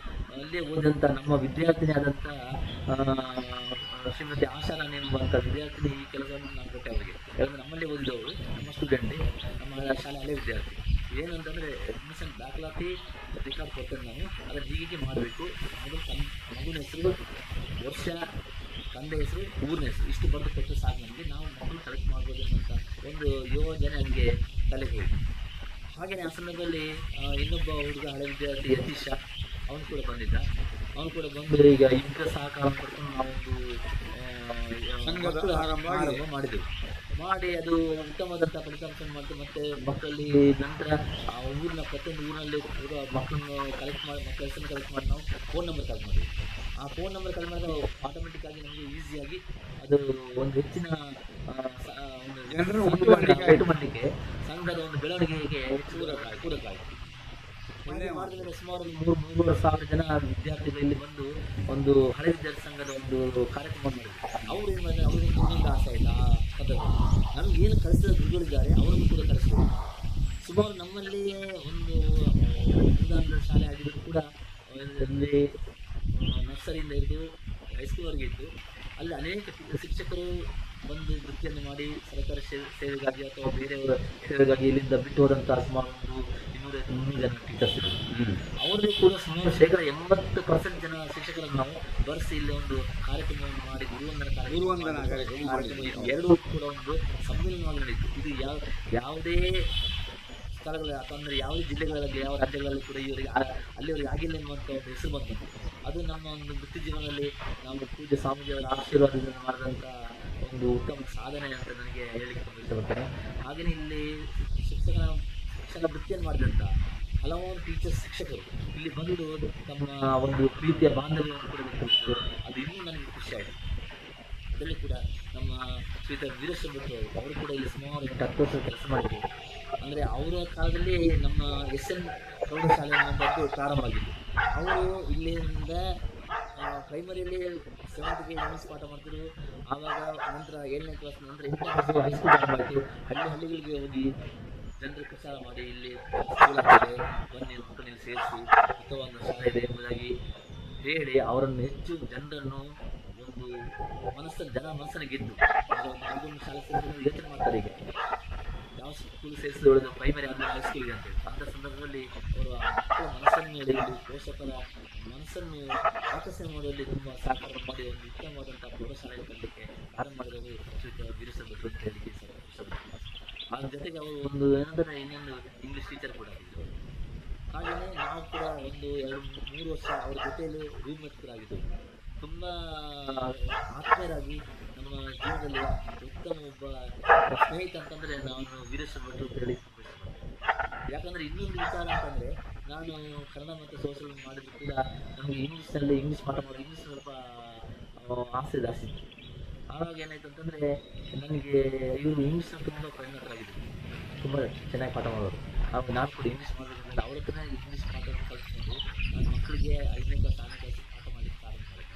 ಅಲ್ಲೇ ಓದಿದಂಥ ನಮ್ಮ ವಿದ್ಯಾರ್ಥಿನಿ ಆದಂಥ ಶ್ರೀಮತಿ ಆಶಾರಾಣಿ ಎಂಬಂಥ ವಿದ್ಯಾರ್ಥಿನಿ ಈ ಕೆಲಸವನ್ನು ನಾನು ಕೊಟ್ಟೆ ಅವರಿಗೆ. ಯಾಕಂದರೆ ನಮ್ಮಲ್ಲೇ ಓದಿದವರು, ನಮ್ಮ ಸ್ಟೂಡೆಂಟೇ, ನಮ್ಮ ಶಾಲೆ ಅಲ್ಲೇ ವಿದ್ಯಾರ್ಥಿ. ಏನಂತಂದರೆ ಅಡ್ಮಿಷನ್ ದಾಖಲಾತಿ ರೆಕಾರ್ಡ್ ಕೊಡ್ತೇನೆ ನಾನು, ಅದನ್ನು ಹೀಗೆ ಮಾಡಬೇಕು. ಮೊದಲು ಮಗುವಿನ ಹೆಸರು, ವರ್ಷ, ತಂದೆ ಹೆಸರು, ಊರಿನ ಹೆಸರು ಇಷ್ಟು ಬರೆದು ಕೊಟ್ಟು ಸಾಕು, ನಮಗೆ ನಾವು ಮಕ್ಕಳು ಕಲೆಕ್ಟ್ ಮಾಡ್ಬೋದು ಅನ್ನೋಂಥ ಒಂದು ಯೋಜನೆ ನನಗೆ ತಲೆಗೆ ಹೋಯಿತು. ಹಾಗೆಯೇ ಆ ಸಂದರ್ಭದಲ್ಲಿ ಇನ್ನೊಬ್ಬ ಹುಡುಗ, ಹಳೆ ವಿದ್ಯಾರ್ಥಿ ಯತೀಶ, ಅವನು ಕೂಡ ಬಂದಿದ್ದ. ಅವನು ಕೂಡ ಬಂದು ಈಗ ಇಬ್ಬರ ಸಹಕಾರ ಪಡ್ಕೊಂಡು ನಾವೊಂದು ಆರಂಭ ಮಾಡಿದೆವು. ಮಾಡಿ ಅದು ಉತ್ತಮವಾದಂಥ ಫಲಿತಾಂಶ ಮಾಡ್ತು. ಮತ್ತು ಮಕ್ಕಳಲ್ಲಿ ನಂತರ ಆ ಊರಿನ ಪ್ರತಿಯೊಂದು ಊರಿನಲ್ಲಿ ಮಕ್ಕಳನ್ನು ಕಲೆಕ್ಟ್ ಮಾಡಿ, ಮಕ್ಕಳ ಹೆಸರನ್ನು ಕಲೆಕ್ಟ್ ಮಾಡಿ ನಾವು ಫೋನ್ ನಂಬರ್ ಕಲೆಕ್ಟ್ ಮಾಡಿದ್ವಿ. ಆ ಫೋನ್ ನಂಬರ್ ಕಲೆಕ್ಟ್ ಮಾಡಿದಾಗ ಆಟೋಮೆಟಿಕ್ ಆಗಿ ನಮಗೆ ಈಸಿಯಾಗಿ ಅದು ಒಂದು ಹೆಚ್ಚಿನ ಒಂದು ಮಾಡಲಿಕ್ಕೆ ಸಂಘದ ಒಂದು ಬೆಳವಣಿಗೆಗೆ ಪೂರಕ ಆಯಿತು. ಮಾಡಿದ್ರೆ ಸುಮಾರು 3,000 ಜನ ವಿದ್ಯಾರ್ಥಿಗಳು ಇಲ್ಲಿ ಬಂದು ಒಂದು ಹಳೆ ವಿದ್ಯಾರ್ಥಿ ಸಂಘದ ಒಂದು ಕಾರ್ಯಕ್ರಮ ಮಾಡಿದ್ರು. ಅವರು ಏನು ಮಾಡಿದ್ರೆ, ಅವರಿಗೆ ಇನ್ನೊಂದು ಆಸೆ ಇಲ್ಲ, ಆ ಪದಗಳು ನಮ್ಗೆ ಏನು ಕಲಿಸಿದ ಗುರುಗಳಿದ್ದಾರೆ ಅವರನ್ನು ಕೂಡ ಕಲಿಸ್ಬೋದು. ಸುಮಾರು ನಮ್ಮಲ್ಲಿಯೇ ಒಂದು ಶಾಲೆ ಆಗಿದ್ರು ಕೂಡ ಅಲ್ಲಿ ನರ್ಸರಿಯಿಂದ ಹಿಡಿದು ಹೈಸ್ಕೂಲ್ವರೆಗೆ ಇತ್ತು. ಅಲ್ಲಿ ಅನೇಕ ಶಿಕ್ಷಕರು ಬಂದು ವೃತ್ತಿಯನ್ನು ಮಾಡಿ ಸರ್ಕಾರಿ ಸೇವೆಗಾಗಿ ಅಥವಾ ಬೇರೆಯವರ ಸೇವೆಗಾಗಿ ಇಲ್ಲಿಂದ ಬಿಟ್ಟು ಹೋದಂಥ ಸುಮಾರು ಒಂದು 200-300 ಜನ ಟೀಚರ್ಸ್ ಇದ್ದರು. ಅವರಿಗೆ ಕೂಡ ಸುಮಾರು 80% ಜನ ಶಿಕ್ಷಕರನ್ನು ನಾವು ಬರೆಸಿ ಇಲ್ಲಿ ಒಂದು ಕಾರ್ಯಕ್ರಮವನ್ನು ಮಾಡಿ ಗುರುವಂದನಾ ಕಾರ್ಯಕ್ರಮ ಎರಡೂ ಕೂಡ ಒಂದು ಸಮ್ಮಿಲನವಾಗಿ ನಡೀತು. ಇದು ಯಾವುದೇ ಸ್ಥಳಗಳಲ್ಲಿ ಅಥವಾ ಅಂದರೆ ಯಾವುದೇ ಜಿಲ್ಲೆಗಳಲ್ಲಿ, ಯಾವ ರಾಜ್ಯಗಳಲ್ಲಿ ಕೂಡ ಅಲ್ಲಿವರೆಗೆ ಆಗಿಲ್ಲ ಎನ್ನುವಂಥ ಒಂದು ಹೆಸರು ಬಂತು. ಅದು ನಮ್ಮ ಒಂದು ವೃತ್ತಿ ಜೀವನದಲ್ಲಿ ನಾವು ಪೂಜ್ಯ ಸ್ವಾಮೀಜಿಯವರ ಆಶೀರ್ವಾದದಿಂದ ಮಾಡಿದಂಥ ಒಂದು ಉತ್ತಮ ಸಾಧನೆ ಅಂತ ನನಗೆ ಹೇಳಲಿಕ್ಕೆ ತುಂಬ ಇಷ್ಟಪಡ್ತೇನೆ. ಹಾಗೆಯೇ ಇಲ್ಲಿ ಶಿಕ್ಷಣ ವೃತ್ತಿಯನ್ನು ಮಾಡಿದಂಥ ಹಲವಾರು ಟೀಚರ್ಸ್, ಶಿಕ್ಷಕರು ಇಲ್ಲಿ ಬಂದು ತಮ್ಮ ಒಂದು ಪ್ರೀತಿಯ ಬಾಂಧವ್ಯವನ್ನು ಕೂಡ ವ್ಯಕ್ತಪಡಿಸಿದರು. ಅದು ಇನ್ನೂ ನನಗೆ ಖುಷಿ ಆಯಿತು. ಅದರಲ್ಲಿ ಕೂಡ ನಮ್ಮ ಶ್ರೀಯುತ ವೀರೇಶ್ವರ ಭಟ್ರು ಅವರು ಕೂಡ ಇಲ್ಲಿ ಸುಮಾರು 8-10 ವರ್ಷ ಕೆಲಸ ಮಾಡಿದರು. ಅಂದರೆ ಅವರ ಕಾಲದಲ್ಲಿ ನಮ್ಮ SN ಪ್ರೌಢಶಾಲೆ ಅನ್ನುವಂಥದ್ದು ಪ್ರಾರಂಭ ಆಗಿತ್ತು. ಅವರು ಇಲ್ಲಿಂದ ಪ್ರೈಮರಿಯಲ್ಲಿ 7th ಇಂಗ್ಲೀಷ್ ಪಾಠ ಮಾಡ್ತಿದ್ರು. ಆವಾಗ ನಂತರ 7ನೇ ಕ್ಲಾಸ್, ನಂತರ 8ನೇ ಕ್ಲಾಸ್ ಹೈಸ್ಕೂಲ್ ಪ್ರಾರಂಭ ಆಯಿತು. ಹಳ್ಳಿಗಳಿಗೆ ಹೋಗಿ ಜನರಿಗೆ ಪ್ರಚಾರ ಮಾಡಿ, ಇಲ್ಲಿ ಸ್ಕೂಲ್ ಆಗ್ತದೆ, ಬನ್ನಿ ಮಕ್ಕಳನ್ನು ಸೇರಿಸಿ ಉತ್ತಮವಾದ ಶಾಲೆ ಇದೆ ಎಂಬುದಾಗಿ ಹೇಳಿ ಅವರನ್ನು ಹೆಚ್ಚು ಜನರನ್ನು ಒಂದು ಜನರ ಮನಸ್ಸನ್ನು ಗೆದ್ದು ಒಂದು ಶಾಲೆ ಸೇರಿಸಿ ಯೋಚನೆ ಮಾಡ್ತಾರೆ. ಈಗ ಯಾವ ಸ್ಕೂಲ್ ಸೇರಿಸಿದ ಒಳ್ಳೆದು, ಪ್ರೈಮರಿ ಆದಮೇಲೆ ಹೈಸ್ಕೂಲ್ಗೆ ಅಂತೇಳಿ. ಅಂಥ ಸಂದರ್ಭದಲ್ಲಿ ಅವರು ಮಕ್ಕಳ ಮನಸ್ಸನ್ನು ಎಳೆಯಲು, ಪೋಷಕರ ಮನಸ್ಸನ್ನು ಆಕರ್ಷಣೆ ಮಾಡುವಲ್ಲಿ ತುಂಬ ಸಹಕಾರ ಮಾಡಿ ಒಂದು ಉತ್ತಮವಾದಂಥ ಪ್ರೌಢಶಾಲೆಗೆ ತರಲಿಕ್ಕೆ ಪ್ರಾರಂಭ ಮಾಡಿದವರು ಶ್ರೀಯುತ ವೀರೇಶ್ವರ ಭಟ್ರು ಅಂತ ಹೇಳಲಿಕ್ಕೆ ಇಷ್ಟಪಡ್ತೀನಿ. ಅದ್ರ ಜೊತೆಗೆ ಅವರು ಒಂದು ಏನಂದರೆ ಇನ್ನೊಂದು ಇಂಗ್ಲೀಷ್ ಟೀಚರ್ ಕೂಡ ಆಗಿದ್ದರು. ಹಾಗೆಯೇ ನಾವು ಕೂಡ ಒಂದು 2-3 ವರ್ಷ ಅವರ ಜೊತೆಯಲ್ಲಿ ರೂಮ್ಮೇಟ್ ಕೂಡ ಆಗಿದ್ದೆವು. ತುಂಬ ಆತ್ಮೀಯರಾಗಿ ನಮ್ಮ ಜೀವನದಲ್ಲಿ ಉತ್ತಮ ಒಬ್ಬ ಸ್ನೇಹಿತ ಅಂತಂದರೆ ನಾನು ವೀರೇಶ್ವರ ಭಟ್ರು ಅಂತ ಹೇಳಿ ತುಂಬ ಇಷ್ಟಪಡ್ತೀನಿ. ಯಾಕಂದರೆ ಇನ್ನೊಂದು ವಿಚಾರ ಅಂತಂದರೆ, ನಾನು ಕನ್ನಡ ಮತ್ತು ಸೋಷಲ್ ಮಾಡಿದ್ರು ಕೂಡ ನಮಗೆ ಇಂಗ್ಲೀಷ್ ಪಾಠ ಮಾಡೋದು, ಇಂಗ್ಲೀಷ್ ಸ್ವಲ್ಪ ಆಸೆ ಜಾಸ್ತಿ ಇತ್ತು. ಆವಾಗ ಏನಾಯಿತು ಅಂತಂದರೆ, ನನಗೆ ಇವರು ಇಂಗ್ಲೀಷ್ನ ತುಂಬ ಪರಿಣತರಾಗಿದ್ದರು, ತುಂಬ ಚೆನ್ನಾಗಿ ಪಾಠ ಮಾಡೋರು. ಆವಾಗ ನಾನು ಕೂಡ ಇಂಗ್ಲೀಷ್ ಮಾಡಬೇಕಂದ್ರೆ ಅವ್ರ ಹತ್ರ ಇಂಗ್ಲೀಷ್ ಪಾಠವನ್ನು ಕಲಿಸ್ಕೊಂಡು ನನ್ನ ಮಕ್ಕಳಿಗೆ 5ನೇ ಕ್ಲಾಸ್ 6ನೇ ಕ್ಲಾಸ್ ಪಾಠ ಮಾಡಲಿಕ್ಕೆ ಪ್ರಾರಂಭ ಮಾಡಿದೆ.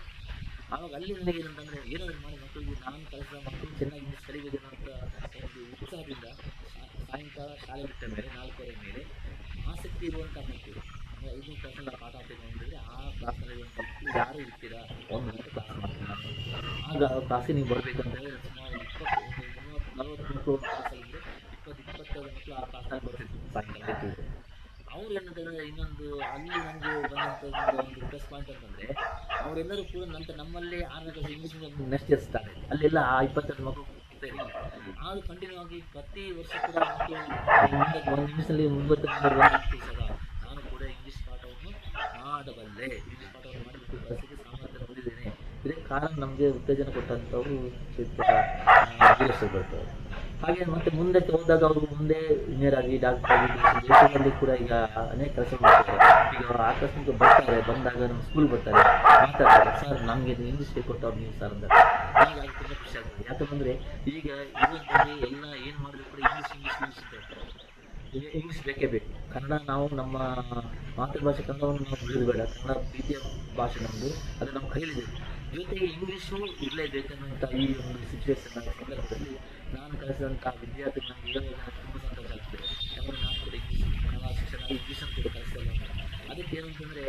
ಆವಾಗ ಅಲ್ಲಿ ನನಗೆ ಏನಂತಂದರೆ, ಏನಾದರೂ ಮಾಡಿ ಮಕ್ಕಳಿಗೆ ನಾನು ಕಲಿಸಿದ ಮಕ್ಕಳು ಚೆನ್ನಾಗಿ ಇಂಗ್ಲೀಷ್ ಕಲಿಬೇಕು ಅನ್ನೋಂಥ ಒಂದು ಉತ್ಸಾಹದಿಂದ ಸಾಯಂಕಾಲ ಶಾಲೆ ಬಿಟ್ಟ ಮೇಲೆ 4:30 ಮೇಲೆ ಆಸಕ್ತಿ ಇರುವಂಥ ಮಕ್ಕಳು, 5ನೇ ಕ್ಲಾಸಲ್ಲಿ ಪಾಠ ಅಂತಂದರೆ ಆ ಕ್ಲಾಸ್ನಲ್ಲಿರುವಂಥ ಮಕ್ಕಳು ಯಾರು ಇರ್ತೀರಾ, 1 ಗಂಟೆ ಕ್ಲಾಸ್ ಮಾಡ್ತೀನಿ ನಾನು. ಆಗ ಕ್ಲಾಸಿಗೆ ನೀವು ಬರಬೇಕಂತ ಹೇಳಿ ಸುಮಾರು 20-40 ಮಕ್ಕಳು ಒಂದು ಕ್ಲಾಸಲ್ಲಿದ್ದರೆ 20-25 ಮಕ್ಕಳು ಆ ಕ್ಲಾಸ್ನಲ್ಲಿ ಬರ್ತಿದ್ರು. ಸಾಯಂಕಾಲ ಇಟ್ಟಿದ್ರು. ಅವ್ರು ಏನಂತಂದರೆ ಇನ್ನೊಂದು ಅಲ್ಲಿ ನನಗೆ ಬಂದಂಥ ಒಂದು ಪ್ಲಸ್ ಪಾಯಿಂಟ್ ಅಂತಂದರೆ ಅವರೆಲ್ಲರೂ ಕೂಡ ನಂತರ ನಮ್ಮಲ್ಲಿ 6ನೇ class English medium next year start ಆಯಿತು. ಅಲ್ಲೆಲ್ಲ 22 ಮಕ್ಕಳು ಸೇರಿ ಆದರೂ ಕಂಟಿನ್ಯೂ ಆಗಿ ಪ್ರತಿ ವರ್ಷ ಕೂಡ ಒಂದು ನಿಮಿಷದಲ್ಲಿ 30 ನಾನು ಕೂಡ ಇಂಗ್ಲೀಷ್ ಪಾಠವನ್ನು ಮಾಡಬಲ್ಲೆ, ಇಂಗ್ಲೀಷ್ ಪಾಠವನ್ನು ಮಾಡಲಿಕ್ಕೆ ಪರಿಸ್ಥಿತಿ ಸಾಮರ್ಥ್ಯ ಹೊಂದಿದ್ದೇನೆ. ಇದಕ್ಕೆ ಕಾರಣ ನಮಗೆ ಉತ್ತೇಜನ ಕೊಟ್ಟಂಥವರು ವೀರೇಶ್ವರ. ಹಾಗೆ ಮತ್ತೆ ಮುಂದಕ್ಕೆ ಹೋದಾಗ ಅವರು ಮುಂದೆ ಇಂಜಿನಿಯರ್ ಆಗಿ ಡಾಕ್ಟರ್ ಆಗಿ ದೇಶದಲ್ಲಿ ಕೂಡ ಈಗ ಅನೇಕ ಕೆಲಸ ಮಾಡ್ತಾರೆ. ಈಗ ಆಕಸ್ಮಿಕ ಬರ್ತಾರೆ, ಬಂದಾಗ ನಮ್ಮ ಸ್ಕೂಲ್ ಬರ್ತಾರೆ, ಮಾತಾಡ್ತಾರೆ, ಸರ್ ನಮಗೆ ಇಂಗ್ಲೀಷ್ ಕೊಟ್ಟವ್ರು ನೀವು ಸರ್ ಅಂತ. ಹೀಗಾಗಿ ತುಂಬ ಖುಷಿ ಆಗ್ತದೆ. ಯಾಕಂದರೆ ಈಗ ಯುವಕರಿಗೆ ಎಲ್ಲ ಏನು ಮಾಡಿದ್ರು ಕೂಡ ಇಂಗ್ಲೀಷ್ ಅಂತ ಹೇಳ್ತಾರೆ. ಈಗ ಇಂಗ್ಲೀಷ್ ಬೇಕೇ ಬೇಕು. ಕನ್ನಡ ನಾವು ನಮ್ಮ ಮಾತೃಭಾಷೆ ಕನ್ನಡವನ್ನು ನಾವು ಬಿಡೋದು ಬೇಡ. ಕನ್ನಡ ಪ್ರೀತಿಯ ಭಾಷೆ ನಮ್ಮದು, ಅದು ನಮ್ಮ ಕೈಲಿದೆ. ಜೊತೆಗೆ ಇಂಗ್ಲೀಷು ಇರಲೇಬೇಕನ್ನುವಂಥ ಈ ಒಂದು ಸಿಚುವೇಶನ್ ಸಂದರ್ಭದಲ್ಲಿ ನಾನು ಕಲಿಸಿದಂಥ ವಿದ್ಯಾರ್ಥಿಗಳು ನನಗೆ ಹೇಳುವಾಗ ತುಂಬ ಸಂತೋಷ ಆಗ್ತದೆ. ಯಾಕಂದರೆ ನಾನು ಕೂಡ ಇಂಗ್ಲೀಷ್ ಕನ್ನಡ ಶಿಕ್ಷಣ ಇಂಗ್ಲೀಷನ್ನು ಕೂಡ ಕಲಿಸ್ತಾ ಇಲ್ಲ. ಅದಕ್ಕೆ ಏನಂತಂದರೆ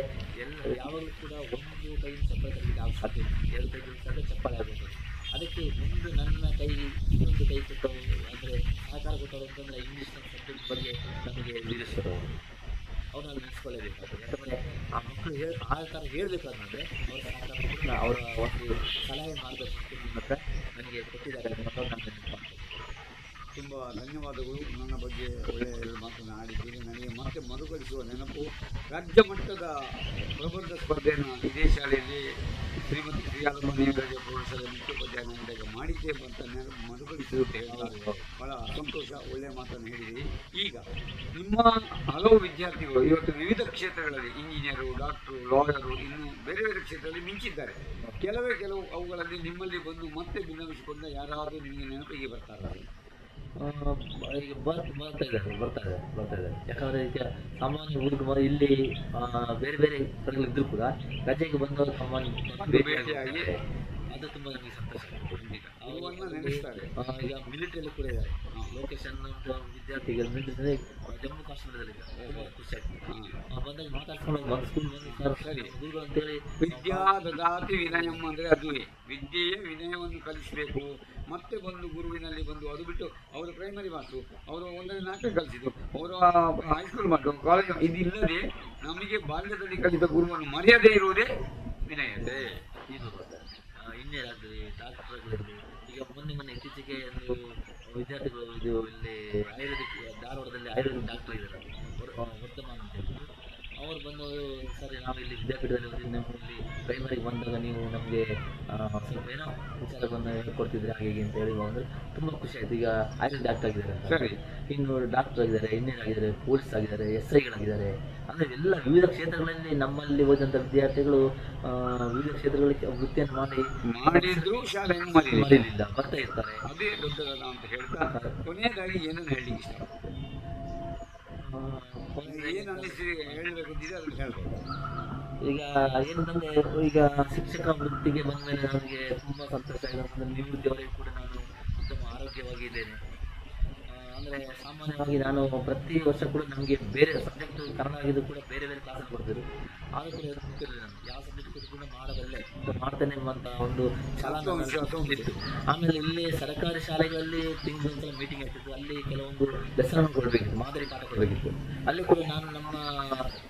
ಯಾವಾಗಲೂ ಕೂಡ ಒಂದು ಕೈಯಿಂದ ಚಪ್ಪಾಳೆ ತರಲಿಕ್ಕೆ ಆಗ ಸಾಧ್ಯ ಇಲ್ಲ, 2 ಕೈ ಜೋಡಿಸಿದಾಗ ಚಪ್ಪಾಳೆ ಆಗಬೇಕು. ಅದಕ್ಕೆ ಒಂದು ನನ್ನ ಕೈ ಇನ್ನೊಂದು ಕೈ ಕೊಟ್ಟವರು ಅಂದರೆ ಸಹಕಾರ ಕೊಟ್ಟವರು ಅಂತಂದರೆ ಇಂಗ್ಲೀಷ್ನ ಸಬ್ಜೆಕ್ಟ್ ಬಗ್ಗೆ ನಮಗೆ ವೀರೇಶ್ವರ ಅವ್ರು ನಾನು ನೆನೆಸ್ಕೊಳ್ಳೇಬೇಕಾಗ್ತದೆ. ಯಾಕಂದರೆ ಆ ಮಕ್ಕಳು ಆ ಥರ ಹೇಳಬೇಕಾದ್ರೆ ಅವರ ಸಹಕಾರ ಕೂಡ ಅವರ ಒಂದು ಸಲಹೆ ಮಾರ್ಗದರ್ಶನ ನಿಮ್ಮ ಹತ್ರ ನನಗೆ ಕೊಟ್ಟಿದ್ದಾರೆ ಅನ್ನೋದು ನಾನು ನೆನಪು. ತುಂಬ ಧನ್ಯವಾದಗಳು. ನನ್ನ ಬಗ್ಗೆ ಒಳ್ಳೆಯ ಮಾತನಾಡಿದ್ದೀರಿ. ನನಗೆ ಮತ್ತೆ ಮರುಕಳಿಸುವ ನೆನಪು, ರಾಜ್ಯ ಮಟ್ಟದ ಪ್ರಬಂಧ ಸ್ಪರ್ಧೆಯನ್ನು ಇದೇ ಶಾಲೆಯಲ್ಲಿ ಶ್ರೀಮತಿ ಶ್ರೀಯಾಲಮ್ಮ ನೇಮರಾಜ ಪ್ರೌಢಶಾಲೆ ಮುಖ್ಯೋಪಾಧ್ಯಾಯನಾಗಿದ್ದಾಗ ಮಾಡಿದ್ದೆ ಅಂತ ನೆನಪು ಮರುಕಳಿಸುತ್ತೆ. ಭಾಳ ಸಂತೋಷ, ಒಳ್ಳೆಯ ಮಾತನ್ನು ಹೇಳಿದ್ದೀರಿ. ಈಗ ನಿಮ್ಮ ಹಲವು ವಿದ್ಯಾರ್ಥಿಗಳು ಇವತ್ತು ವಿವಿಧ ಕ್ಷೇತ್ರಗಳಲ್ಲಿ ಇಂಜಿನಿಯರು, ಡಾಕ್ಟ್ರು, ಲಾಯರು, ಇನ್ನೂ ಬೇರೆ ಬೇರೆ ಕ್ಷೇತ್ರದಲ್ಲಿ ಮಿಂಚಿದ್ದಾರೆ. ಕೆಲವು ಅವುಗಳಲ್ಲಿ ನಿಮ್ಮಲ್ಲಿ ಬಂದು ಮತ್ತೆ ಭಿನ್ನವಿಸಿಕೊಂಡ ಯಾರಾದರೂ ನಿಮಗೆ ನೆನಪಿಗೆ ಬರ್ತಾರೆ? ಈಗ ಬರ್ತಾ ಇದ್ದಾರೆ. ಯಾಕಂದರೆ ಈಗ ಸಾಮಾನ್ಯ ಹುಡುಗ ಇಲ್ಲಿ ಬೇರೆ ಬೇರೆ ಸ್ಥಳಗಳಿದ್ದರೂ ಕೂಡ ರಜೆಗೆ ಬಂದವರು ಸಾಮಾನ್ಯ ಭೇಟಿಯಾಗಿ ಅದು ತುಂಬ ನನಗೆ ಸಂತೋಷ. ನೆನೆಸ್ತಾರೆ. ಈಗ ಮಿಲಿಟರಿಯಲ್ಲಿ ಕೂಡ ಇದ್ದಾರೆ. ಲೊಕೇಶನ್ ವಿದ್ಯಾರ್ಥಿಗಳು ಮಿಲಿಟರಿ ಜಮ್ಮು ಕಾಶ್ಮೀರದಲ್ಲಿದ್ದಾರೆ. ಖುಷಿ ಆಗ್ತದೆ ಬಂದಾಗ ಮಾತಾಡ್ಕೊಂಡು ಒಂದು ಸ್ಕೂಲ್ ಬಂದು ಸರಿ ಗುರುಗಳು ಅಂತೇಳಿ ವಿದ್ಯಾ ದದಾತಿ ವಿನಯಂ ಅಂದರೆ ಅದುವೇ ವಿದ್ಯೆಯೇ ವಿನಯವನ್ನು ಕಲಿಸಬೇಕು. ಮತ್ತೆ ಬಂದು ಗುರುವಿನಲ್ಲಿ ಬಂದು ಅದು ಬಿಟ್ಟು ಅವರು ಪ್ರೈಮರಿ ಮಾತು, ಅವರು 1ನೇ 4ನೇ ಕಲಿಸಿದ್ದು, ಅವರು ಹೈಸ್ಕೂಲ್ ಮಾತು, ಕಾಲೇಜ್ ಇದಿಲ್ಲದೆ ನಮಗೆ ಬಾಲ್ಯದಲ್ಲಿ ಕಲಿತ ಗುರುವನ್ನು ಮರ್ಯಾದೆ ಇರುವುದೇ ವಿನಯತೆ. ಇದು ಇಂಜಿನಿಯರ್ ಆಗಲಿ, ಡಾಕ್ಟರ್ ಆಗಲಿ. ಈಗ ಮೊನ್ನೆ ಇತ್ತೀಚೆಗೆ ಒಂದು ವಿದ್ಯಾರ್ಥಿಗಳು ಇದು ಇಲ್ಲಿ ಆಯುರ್ವೇದಿಕ್ ಧಾರವಾಡದಲ್ಲಿ ಆಯುರ್ವೇದಿಕ್ ಡಾಕ್ಟರ್ ಇದ್ದಾರೆ, ವರ್ಧಮಾನ್ ಅಂತ ಹೇಳಿದ್ರು. ಅವ್ರು ಬಂದು ಸರಿ ನಾವು ಇಲ್ಲಿ ವಿದ್ಯಾಪೀಠದಲ್ಲಿ ಓದಿದ್ದು, ನಮ್ಮಲ್ಲಿ ಪ್ರೈಮರಿಗೆ ಬಂದಾಗ ನೀವು ನಮಗೆ ಸ್ವಲ್ಪ ಏನೋ ವಿಚಾರವನ್ನು ಹೇಳ್ಕೊಡ್ತಿದ್ರೆ ಹಾಗೆ ಅಂತ ಹೇಳಿ ಅಂದರೆ ತುಂಬ ಖುಷಿ ಆಯಿತು. ಈಗ ಆಯುರ್ವೇದ ಡಾಕ್ಟರ್ ಆಗಿದ್ದಾರೆ, ಸರಿ, ಇನ್ನು ಡಾಕ್ಟರ್ ಆಗಿದ್ದಾರೆ, ಇಂಜಿನಿಯರ್ ಆಗಿದ್ದಾರೆ, ಪೊಲೀಸ್ ಆಗಿದ್ದಾರೆ, SIಗಳಾಗಿದ್ದಾರೆ. ಅಂದರೆ ಎಲ್ಲ ವಿವಿಧ ಕ್ಷೇತ್ರಗಳಲ್ಲಿ ನಮ್ಮಲ್ಲಿ ಓದಿದಂಥ ವಿದ್ಯಾರ್ಥಿಗಳು ವಿವಿಧ ಕ್ಷೇತ್ರಗಳಿಗೆ ವೃತ್ತಿಯನ್ನು ಮಾಡಿದ್ರು ಶಾಲೆಯನ್ನು ಮರೀಲಿಲ್ಲ, ಬರ್ತಾ ಇರ್ತಾರೆ. ಅದೇ ದೊಡ್ಡದಲ್ಲ ಅಂತ ಹೇಳ್ತಾ ಕೊನೆಯದಾಗಿ ಏನನ್ನು ಹೇಳಲಿಕ್ಕೆ ಇಷ್ಟ? ಏನು ಅನ್ನಿಸಿ ಹೇಳಬೇಕಂತಿದೆ ಅದನ್ನು ಹೇಳ್ಬೋದು. ಈಗ ಏನಂತಂದರೆ ಈಗ ಶಿಕ್ಷಕ ವೃತ್ತಿಗೆ ಬಂದ ಮೇಲೆ ನನಗೆ ತುಂಬ ಸಂತೋಷ ಆಗಿದೆ. ಅಂದರೆ ನಿವೃತ್ತಿಯವರೆಗೂ ಕೂಡ ನಾನು ಉತ್ತಮ ಆರೋಗ್ಯವಾಗಿದ್ದೇನೆ. ಅಂದರೆ ಸಾಮಾನ್ಯವಾಗಿ ನಾನು ಪ್ರತಿ ವರ್ಷ ಕೂಡ ನಮಗೆ ಬೇರೆ ಸಬ್ಜೆಕ್ಟ್ ಕನ್ನಡ ಆಗಿದ್ದು ಕೂಡ ಬೇರೆ ಬೇರೆ ಕ್ಲಾಸಲ್ಲಿ ಕೊಡ್ತಿದ್ರು. ಆದರೂ ಕೂಡ ಗೊತ್ತಿರಲಿಲ್ಲ ನಾನು ಯಾವ ಸಬ್ಜೆಕ್ಟ್ ಕೊಟ್ಟು ಕೂಡ ಮಾಡಬಲ್ಲೆ ಮಾಡ್ತೇನೆ ಎಂಬಂಥ ಒಂದು ಇತ್ತು. ಆಮೇಲೆ ಇಲ್ಲಿ ಸರ್ಕಾರಿ ಶಾಲೆಗಳಲ್ಲಿ ತಿಂಗಳೊಂದ್ಸಲ ಮೀಟಿಂಗ್ ಆಗ್ತಿತ್ತು. ಅಲ್ಲಿ ಕೆಲವೊಂದು ಲೆಸನ್ ಕೊಡಬೇಕಿತ್ತು, ಮಾದರಿ ಪಾಠ ಕೊಡಬೇಕಿತ್ತು. ಅಲ್ಲಿ ಕೂಡ ನಾನು ನಮ್ಮ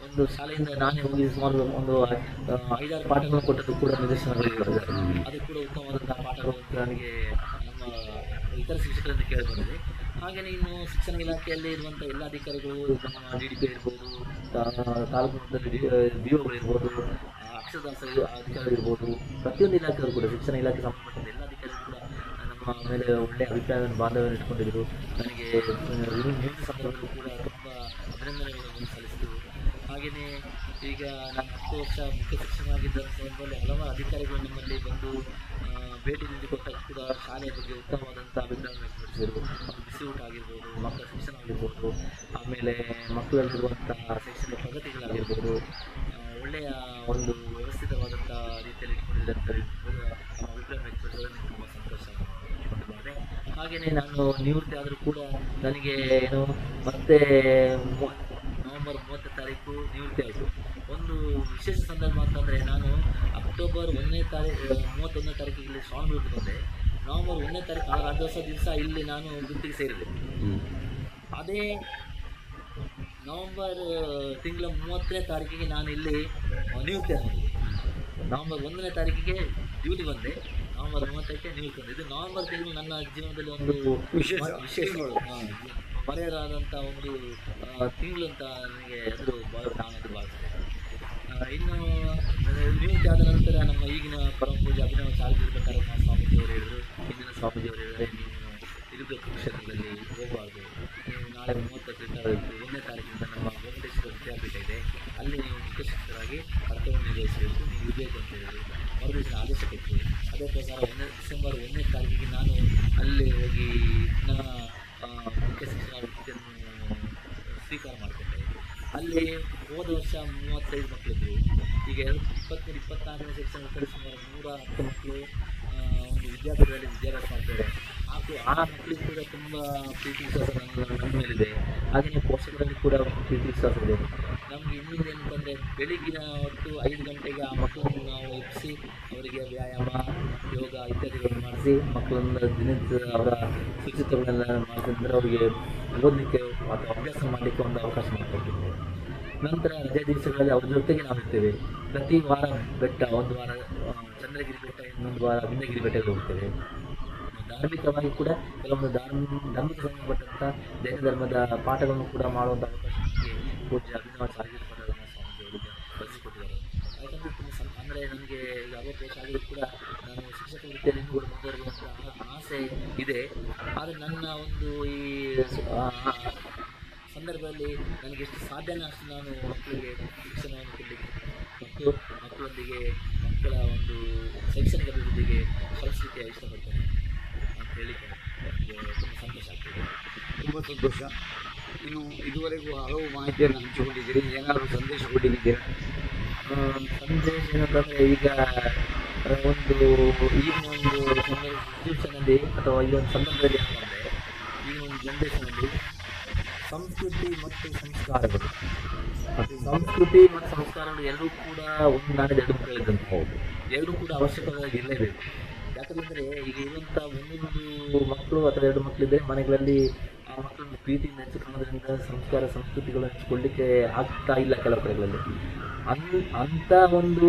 ಒಂದು ಶಾಲೆಯಿಂದ ನಾನೇ ಹೋಗಿ ಸುಮಾರು ಒಂದು 5-6 ಪಾಠಗಳನ್ನು ಕೊಟ್ಟದ್ದು ಕೂಡ ನಿದರ್ಶನಗಳಿದ್ದಾರೆ. ಅದು ಕೂಡ ಉತ್ತಮವಾದಂತಹ ಪಾಠಗಳು ಅಂತ ನನಗೆ ನಮ್ಮ ಇತರ ಶಿಕ್ಷಕರಿಂದ ಕೇಳಿ ಬಂದಿದೆ. ಹಾಗೆಯೇ ಇನ್ನು ಶಿಕ್ಷಣ ಇಲಾಖೆಯಲ್ಲಿ ಇರುವಂಥ ಎಲ್ಲ ಅಧಿಕಾರಿಗಳು, ನಮ್ಮ DDP ಇರ್ಬೋದು, ತಾಲೂಕು ಮಟ್ಟದಲ್ಲಿ BOಗಳಿರ್ಬೋದು, ಅಕ್ಷರದಾಸ ಅಧಿಕಾರಿಗಳಿರ್ಬೋದು, ಪ್ರತಿಯೊಂದು ಇಲಾಖೆಯವರು ಕೂಡ ಶಿಕ್ಷಣ ಇಲಾಖೆ ಸಂಬಂಧಪಟ್ಟ ಎಲ್ಲ ಅಧಿಕಾರಿಗಳು ಕೂಡ ನಮ್ಮ ಮೇಲೆ ಒಳ್ಳೆಯ ಅಭಿಪ್ರಾಯವನ್ನು ಬಾಂಧವ್ಯವನ್ನು ಇಟ್ಕೊಂಡಿದ್ರು. ನನಗೆ ನ್ಯೂಸ್ ಸಂದರ್ಭದಲ್ಲೂ ಕೂಡ ತುಂಬ ಅಭಿನಂದನೆಗಳನ್ನು ಸಲ್ಲಿಸಿದರು. ಹಾಗೆಯೇ ಈಗ ನಾನು 10 ವರ್ಷ ಮುಖ್ಯ ಶಿಕ್ಷಕನಾಗಿದ್ದ ಸಂದರ್ಭದಲ್ಲಿ ಹಲವಾರು ಅಧಿಕಾರಿಗಳು ನಮ್ಮಲ್ಲಿ ಬಂದು ಭೇಟಿ ನೀಡಿ ಕೊಟ್ಟಾಗ ಕೂಡ ಶಾಲೆಯ ಬಗ್ಗೆ ಉತ್ತಮವಾದಂಥ ಅಭಿಪ್ರಾಯವನ್ನು ವ್ಯಕ್ತಪಡಿಸಿದರು. ಬಿಸಿ ಊಟ ಆಗಿರ್ಬೋದು, ಮಕ್ಕಳ ಶಿಕ್ಷಣ ಆಗಿರ್ಬೋದು, ಆಮೇಲೆ ಮಕ್ಕಳಲ್ಲಿರುವಂತಹ ಶೈಕ್ಷಣಿಕ ಪ್ರಗತಿಗಳಾಗಿರ್ಬೋದು, ಒಳ್ಳೆಯ ಒಂದು ವ್ಯವಸ್ಥಿತವಾದಂಥ ರೀತಿಯಲ್ಲಿ ಇಟ್ಕೊಂಡಿದ್ದಾರೆ ನಮ್ಮ ಅಭಿಪ್ರಾಯ ವ್ಯಕ್ತಪಡಿಸೋದನ್ನು ತುಂಬ ಸಂತೋಷ ಉಂಟು ಮಾಡಿದೆ. ಹಾಗೆಯೇ ನಾನು ನಿವೃತ್ತಿ ಆದರೂ ಕೂಡ ನನಗೆ ಏನು ಮತ್ತೆ ನವೆಂಬರ್ 30 ತಾರೀಕು ನಿವೃತ್ತಿ ಆಯಿತು. ಒಂದು ವಿಶೇಷ ಸಂದರ್ಭ ಅಂತಂದರೆ ನಾನು ಅಕ್ಟೋಬರ್ 31ನೇ ತಾರೀಕಿಗೆ ಇಲ್ಲಿ ಶ್ರಾವಣಬೆಳಗೊಳಕ್ಕೆ ಬಂದೆ. ನವೆಂಬರ್ 1ನೇ ತಾರೀಕು ಆ ರಾಜ್ಯೋತ್ಸವ ದಿವಸ ಇಲ್ಲಿ ನಾನು ವೃತ್ತಿಗೆ ಸೇರಿದೆ. ಅದೇ ನವಂಬರ್ ತಿಂಗಳ 30ನೇ ತಾರೀಕಿಗೆ ನಾನು ಇಲ್ಲಿ ನಿಯುಕ್ತಿ ಆಗಿದ್ದೆ. ನವಂಬರ್ 1ನೇ ತಾರೀಕಿಗೆ ಡ್ಯೂಟಿ ಬಂದೆ, ನವಂಬರ್ 30ಕ್ಕೆ ನಿಯುಕ್ತಿ ಬಂದೆ. ಇದು ನವಂಬರ್ ತಿಂಗಳು ನನ್ನ ಜೀವನದಲ್ಲಿ ಒಂದು ವಿಶೇಷ ಮರೆಯಲಾದಂಥ ಒಂದು ತಿಂಗಳು ಅಂತ ನನಗೆ ನಾನದು ಭಾವಿಸ್ತೇನೆ. ಇನ್ನು ನಿಯುಕ್ತಿ ಆದ ನಂತರ ನಮ್ಮ ಈಗಿನ ಪರಮ ಪೂಜೆ ಅಭಿನವ ಚಾಲಕರ ಪ್ರಕಾರ ಸ್ವಾಮೀಜಿಯವರು ಹೇಳಿದರು, ಹಿಂದಿನ ಸ್ವಾಮೀಜಿಯವರು ಹೇಳಿದರೆ, ನೀವು ಇರಬೇಕು ಕ್ಷೇತ್ರದಲ್ಲಿ ಹೋಗಬಾರ್ದು, ನೀವು ನಾಳೆ 1ನೇ ತಾರೀಕಿನಿಂದ ನಮ್ಮ ಗೋಮಟೇಶ್ವರ ವಿದ್ಯಾಪೀಠ ಇದೆ, ಅಲ್ಲಿ ನೀವು ಮುಖ್ಯ ಶಿಕ್ಷಕರಾಗಿ ಕರ್ತವ್ಯ ನಿರ್ವಹಿಸಬೇಕು, ನೀವು ಇರಬೇಕು ಅಂತ ಹೇಳಿದರು. ಮರುದಿವಸ ಆದೇಶ ಕೊಟ್ಟರು. ಅದೇ ಪ್ರಕಾರ ಡಿಸೆಂಬರ್ 1ನೇ ತಾರೀಕಿಗೆ ನಾನು ಅಲ್ಲಿ ಹೋಗಿ ನನ್ನ ಮುಖ್ಯ ಶಿಕ್ಷಕರ ವೃತ್ತಿಯನ್ನು ಸ್ವೀಕಾರ ಮಾಡಿಕೊಂಡೆ. ಅಲ್ಲಿ ಹೋದ ವರ್ಷ 35 ಮಕ್ಕಳಿದ್ರು. ಈಗ 24ನೇ ಸೆಕ್ಷನ್ ಸುಮಾರು 110 ಮಕ್ಕಳು ಒಂದು ವಿದ್ಯಾಪೀಠದಲ್ಲಿ ವಿದ್ಯಾಭ್ಯಾಸ ಮಾಡ್ತಾರೆ. ಆ ಮಕ್ಕಳಿಗೆ ಕೂಡ ತುಂಬ ಪ್ರೀತಿ ವಿಶ್ವಾಸ ನನ್ನ ಮೇಲಿದೆ. ಹಾಗೆಯೇ ಪೋಷಕರಲ್ಲಿ ಕೂಡ ಪ್ರೀತಿ ವಿಶ್ವಾಸ ಇದೆ. ನಮಗೆ ಇನ್ನೊಂದು ಏನಂತಂದರೆ, ಬೆಳಿಗ್ಗಿನ ಹೊತ್ತು 5 ಗಂಟೆಗೆ ಆ ಮಕ್ಕಳನ್ನು ನಾವು ಎಬ್ಬಿಸಿ ಅವರಿಗೆ ವ್ಯಾಯಾಮ, ಯೋಗ ಇತ್ಯಾದಿಗಳನ್ನು ಮಾಡಿಸಿ ಮಕ್ಕಳನ್ನ ಅವರ ಶುಚಿತ್ವಗಳೆಲ್ಲ ಮಾಡಿದ್ರೆ ಅವರಿಗೆ ಓದಲಿಕ್ಕೆ ಅಥವಾ ಅಭ್ಯಾಸ ಮಾಡಲಿಕ್ಕೆ ಒಂದು ಅವಕಾಶ ಮಾಡಿಕೊಟ್ಟಿದ್ದೇವೆ. ನಂತರ ರಜೆ ದಿವಸಗಳಲ್ಲಿ ಅವ್ರ ಜೊತೆಗೆ ನಾವು ಇರ್ತೇವೆ. ಪ್ರತಿ ವಾರ ಬೆಟ್ಟ, ಒಂದು ವಾರ ಚಂದ್ರಗಿರಿ ಬೆಟ್ಟ, ಇನ್ನೊಂದು ವಾರ ವಿಂಧ್ಯಗಿರಿ ಬೆಟ್ಟಕ್ಕೆ ಹೋಗ್ತೇವೆ. ಧಾರ್ಮಿಕವಾಗಿ ಕೂಡ ಕೆಲವೊಂದು ಧರ್ಮಕ್ಕೆ ಸಂಬಂಧಪಟ್ಟಂಥ ಜೈನ ಧರ್ಮದ ಪಾಠಗಳನ್ನು ಕೂಡ ಮಾಡುವಂಥ ಅವಕಾಶ ಪೂಜ್ಯ ಅಭಿನವ ಚಾಲಕರ ಸ್ವಾಮೀಜಿಯವರಿಗೆ ಕಲಿಸಿಕೊಟ್ಟಿದ್ದಾರೆ. ಯಾಕಂದರೆ ಅಂದರೆ ನನಗೆ ಈಗ 60 ವರ್ಷ ಆಗಿದ್ರು ಕೂಡ ನಾನು ಶಿಕ್ಷಕ ವೃತ್ತಿಯಲ್ಲಿ ಇನ್ನೂ ಕೂಡ ಮುಂದುವರಿಯುವಂಥ ಆಸೆ ಇದೆ. ಆದರೆ ನನ್ನ ಒಂದು ಈ ಸಂದರ್ಭದಲ್ಲಿ ನನಗೆ ಎಷ್ಟು ಸಾಧ್ಯನೋ ಅಷ್ಟು ನಾನು ಮಕ್ಕಳಿಗೆ ಶಿಕ್ಷಣವನ್ನು ಕೊಡಲಿಕ್ಕೆ ಮತ್ತು ಮಕ್ಕಳೊಂದಿಗೆ ಮಕ್ಕಳ ಒಂದು ಶೈಕ್ಷಣಿಕ ಅಭಿವೃದ್ಧಿಗೆ ಕಳಿಸಲಿಕ್ಕೆ ಇಷ್ಟಪಡ್ತೇನೆ ಅಂತ ಹೇಳಿಕ್ಕೆ ನನಗೆ ತುಂಬ ಸಂತೋಷ ಆಗ್ತದೆ. ತುಂಬ ಸಂತೋಷ. ಇನ್ನು ಇದುವರೆಗೂ ಹಲವು ಮಾಹಿತಿಯನ್ನು ಹಂಚಿಕೊಂಡಿದ್ದೀರಿ, ಏನಾದರೂ ಸಂದೇಶ ಕೊಟ್ಟಿದ್ದೀರಾ? ಸಂದೇಶ ಏನಂತಂದರೆ, ಈಗ ಈಗಿನ ಒಂದು ಸಿಚುವೇಷನಲ್ಲಿ ಅಥವಾ ಈ ಒಂದು ಸಂದರ್ಭದಲ್ಲಿ ಏನಂದರೆ, ಈ ಒಂದು ಜನ್ರೇಷನಲ್ಲಿ ಸಂಸ್ಕೃತಿ ಮತ್ತು ಸಂಸ್ಕಾರಗಳು ಎರಡೂ ಕೂಡ ಒಂದು ನಾಣ್ಯದ ಎರಡು ಮುಖಗಳಿದ್ದಂತೆ. ಹೌದು, ಎರಡೂ ಕೂಡ ಅವಶ್ಯಕವಾಗಿ ಇರಲೇಬೇಕು. ಯಾಕಂದರೆ ಈಗ ಇರುವಂಥ ಒಂದೊಂದು ಮಕ್ಕಳು ಅಥವಾ 2 ಮಕ್ಕಳಿದ್ದರೆ ಮನೆಗಳಲ್ಲಿ ಆ ಮಕ್ಕಳನ್ನು ಪ್ರೀತಿಯಿಂದ ಹಂಚಿಕೊಳ್ಳೋದ್ರಿಂದ ಸಂಸ್ಕಾರ ಸಂಸ್ಕೃತಿಗಳನ್ನು ಹಂಚಿಕೊಳ್ಳಲಿಕ್ಕೆ ಆಗ್ತಾ ಇಲ್ಲ ಕೆಲವು ಕಡೆಗಳಲ್ಲಿ. ಅಂಥ ಒಂದು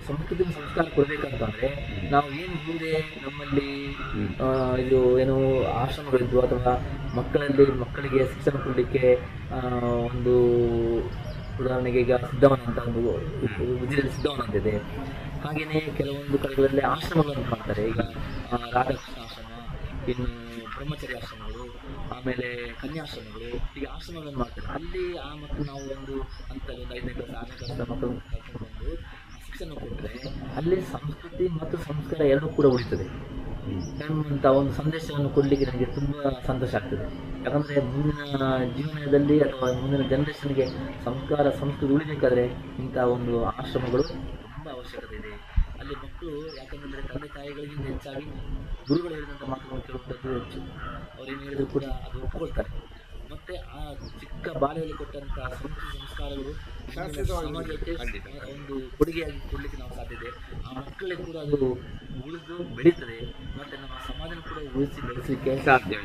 ಸಂಸ್ಕೃತಿ ಸಂಸ್ಕಾರ ಕೊಡಬೇಕಂತಂದರೆ ನಾವು ಏನು ಹಿಂದೆ ನಮ್ಮಲ್ಲಿ ಇದು ಏನು ಆಶ್ರಮಗಳಿದ್ವು ಅಥವಾ ಮಕ್ಕಳಿಗೆ ಶಿಕ್ಷಣ ಕೊಡಲಿಕ್ಕೆ ಒಂದು ಉದಾಹರಣೆಗೆ ಈಗ ಸಿದ್ಧವನ ಅಂತ ಒಂದು ಉಜಿರೆಯಲ್ಲಿ ಸಿದ್ಧವನ ಅಂತಿದೆ. ಹಾಗೆಯೇ ಕೆಲವೊಂದು ಕಡೆಗಳಲ್ಲಿ ಆಶ್ರಮಗಳನ್ನು ಮಾಡ್ತಾರೆ. ಈಗ ರಾಧಾಕೃಷ್ಣ ಆಶ್ರಮ, ಇನ್ನು ಬ್ರಹ್ಮಚರ್ಯ ಆಶ್ರಮಗಳು, ಆಮೇಲೆ ಕನ್ಯಾಶ್ರಮಗಳು, ಈಗ ಆಶ್ರಮಗಳನ್ನು ಮಾಡ್ತಾರೆ. ಅಲ್ಲಿ ಆ ಮಕ್ಕಳು ನಾವು ಒಂದು ಹಂತದಲ್ಲಿ 5ನೇ ಕ್ಲಾಸ್ 6ನೇ ಕ್ಲಾಸ್ ಮಕ್ಕಳನ್ನು ಕರ್ಕೊಂಡು ಬಂದು ಶಿಕ್ಷಣ ಕೊಟ್ಟರೆ ಅಲ್ಲಿ ಸಂಸ್ಕೃತಿ ಮತ್ತು ಸಂಸ್ಕಾರ ಎರಡೂ ಕೂಡ ಉಳಿತದೆ ಎಂಬಂಥ ಒಂದು ಸಂದೇಶವನ್ನು ಕೊಡಲಿಕ್ಕೆ ನನಗೆ ತುಂಬ ಸಂತೋಷ ಆಗ್ತದೆ. ಯಾಕಂದರೆ ಮುಂದಿನ ಜೀವನದಲ್ಲಿ ಅಥವಾ ಮುಂದಿನ ಜನ್ರೇಷನ್ಗೆ ಸಂಸ್ಕಾರ ಸಂಸ್ಕೃತಿ ಉಳಿಬೇಕಾದ್ರೆ ಇಂಥ ಒಂದು ಆಶ್ರಮಗಳು ತುಂಬ ಅವಶ್ಯಕತೆ ಇದೆ. ಅಲ್ಲಿ ಮಕ್ಕಳು, ಯಾಕಂದರೆ ತಂದೆ ತಾಯಿಗಳಿಗಿಂತ ಹೆಚ್ಚಾಗಿ ಗುರುಗಳು ಹೇಳಿದಂಥ ಮಾತುಗಳನ್ನು ಕೇಳುವಂಥದ್ದು ಹೆಚ್ಚು. ಅವ್ರೇನು ಹೇಳಿದ್ರು ಕೂಡ ಅದು ಒಪ್ಪಿಕೊಳ್ತಾರೆ. ಮತ್ತು ಆ ಚಿಕ್ಕ ಬಾಲ್ಯದಲ್ಲಿ ಕೊಟ್ಟಂಥ ಸಂಸ್ಕಾರಗಳು ಸಮಾಜಕ್ಕೆ ಒಂದು ಕೊಡುಗೆಯಾಗಿ ಕೊಡಲಿಕ್ಕೆ ನಾವು ಸಾಧ್ಯ ಇದೆ. ಆ ಮಕ್ಕಳಿಗೆ ಕೂಡ ಅದು ಉಳಿದು ಬೆಳೀತದೆ ಮತ್ತು ನಮ್ಮ ಸಮಾಜನ ಕೂಡ ಉಳಿಸಿ ಬೆಳೆಸಲಿಕ್ಕೆ ಸಾಧ್ಯ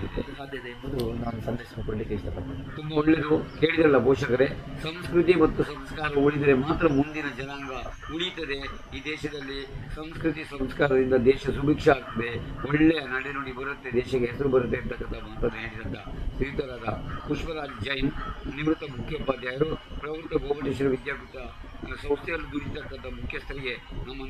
ಇದೆ ಎಂಬುದು ನಾನು ಸಂದೇಶ ಕೊಡಲಿಕ್ಕೆ ಇಷ್ಟಪಡ್ತೇನೆ. ತುಂಬ ಒಳ್ಳೆಯದು ಹೇಳಿದ್ರಲ್ಲ ಪೋಷಕರೇ. ಸಂಸ್ಕೃತಿ ಮತ್ತು ಸಂಸ್ಕಾರ ಉಳಿದರೆ ಮಾತ್ರ ಮುಂದಿನ ಜನಾಂಗ ಉಳಿಯುತ್ತದೆ. ಈ ದೇಶದಲ್ಲಿ ಸಂಸ್ಕೃತಿ ಸಂಸ್ಕಾರದಿಂದ ದೇಶ ಸುಭಿಕ್ಷ ಆಗ್ತದೆ, ಒಳ್ಳೆಯ ನಡೆನುಡಿ ಬರುತ್ತೆ, ದೇಶಕ್ಕೆ ಹೆಸರು ಬರುತ್ತೆ ಅಂತಕ್ಕಂಥ ಮಾತನ್ನು ಹೇಳಿದಂಥ ಶ್ರೀಯುತರಾದ ಪುಷ್ಪರಾಜ್ ಜೈನ್, ನಿವೃತ್ತ ಮುಖ್ಯೋಪಾಧ್ಯಾಯರು, ಪ್ರವೃತ್ತ ಗೋಮಟೇಶ್ವರ ವಿದ್ಯಾಪೀಠ ಸಂಸ್ಥೆಯಲ್ಲಿ ದುಡಿತಕ್ಕಂಥ ಮುಖ್ಯಸ್ಥರಿಗೆ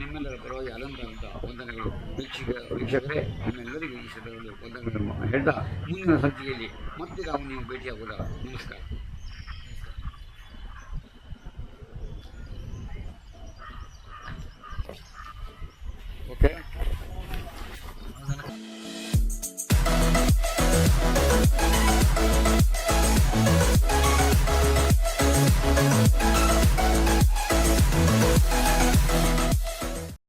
ನಿಮ್ಮೆಲ್ಲರ ಪರವಾಗಿ ಅನಂತ ವಂದನೆಗಳು. ವೀಕ್ಷಕರೇ, ನಿಮ್ಮೆಲ್ಲರಿಗೂ ಈ ಸಂದರ್ಭದಲ್ಲಿ ವಂದನೆಗಳನ್ನು ಹೇಳ್ತಾ ಮುಂದಿನ ಸಂಚಿಕೆಯಲ್ಲಿ ಮತ್ತೆ ನೀವು ಭೇಟಿಯಾಗೋದ. ನಮಸ್ಕಾರ.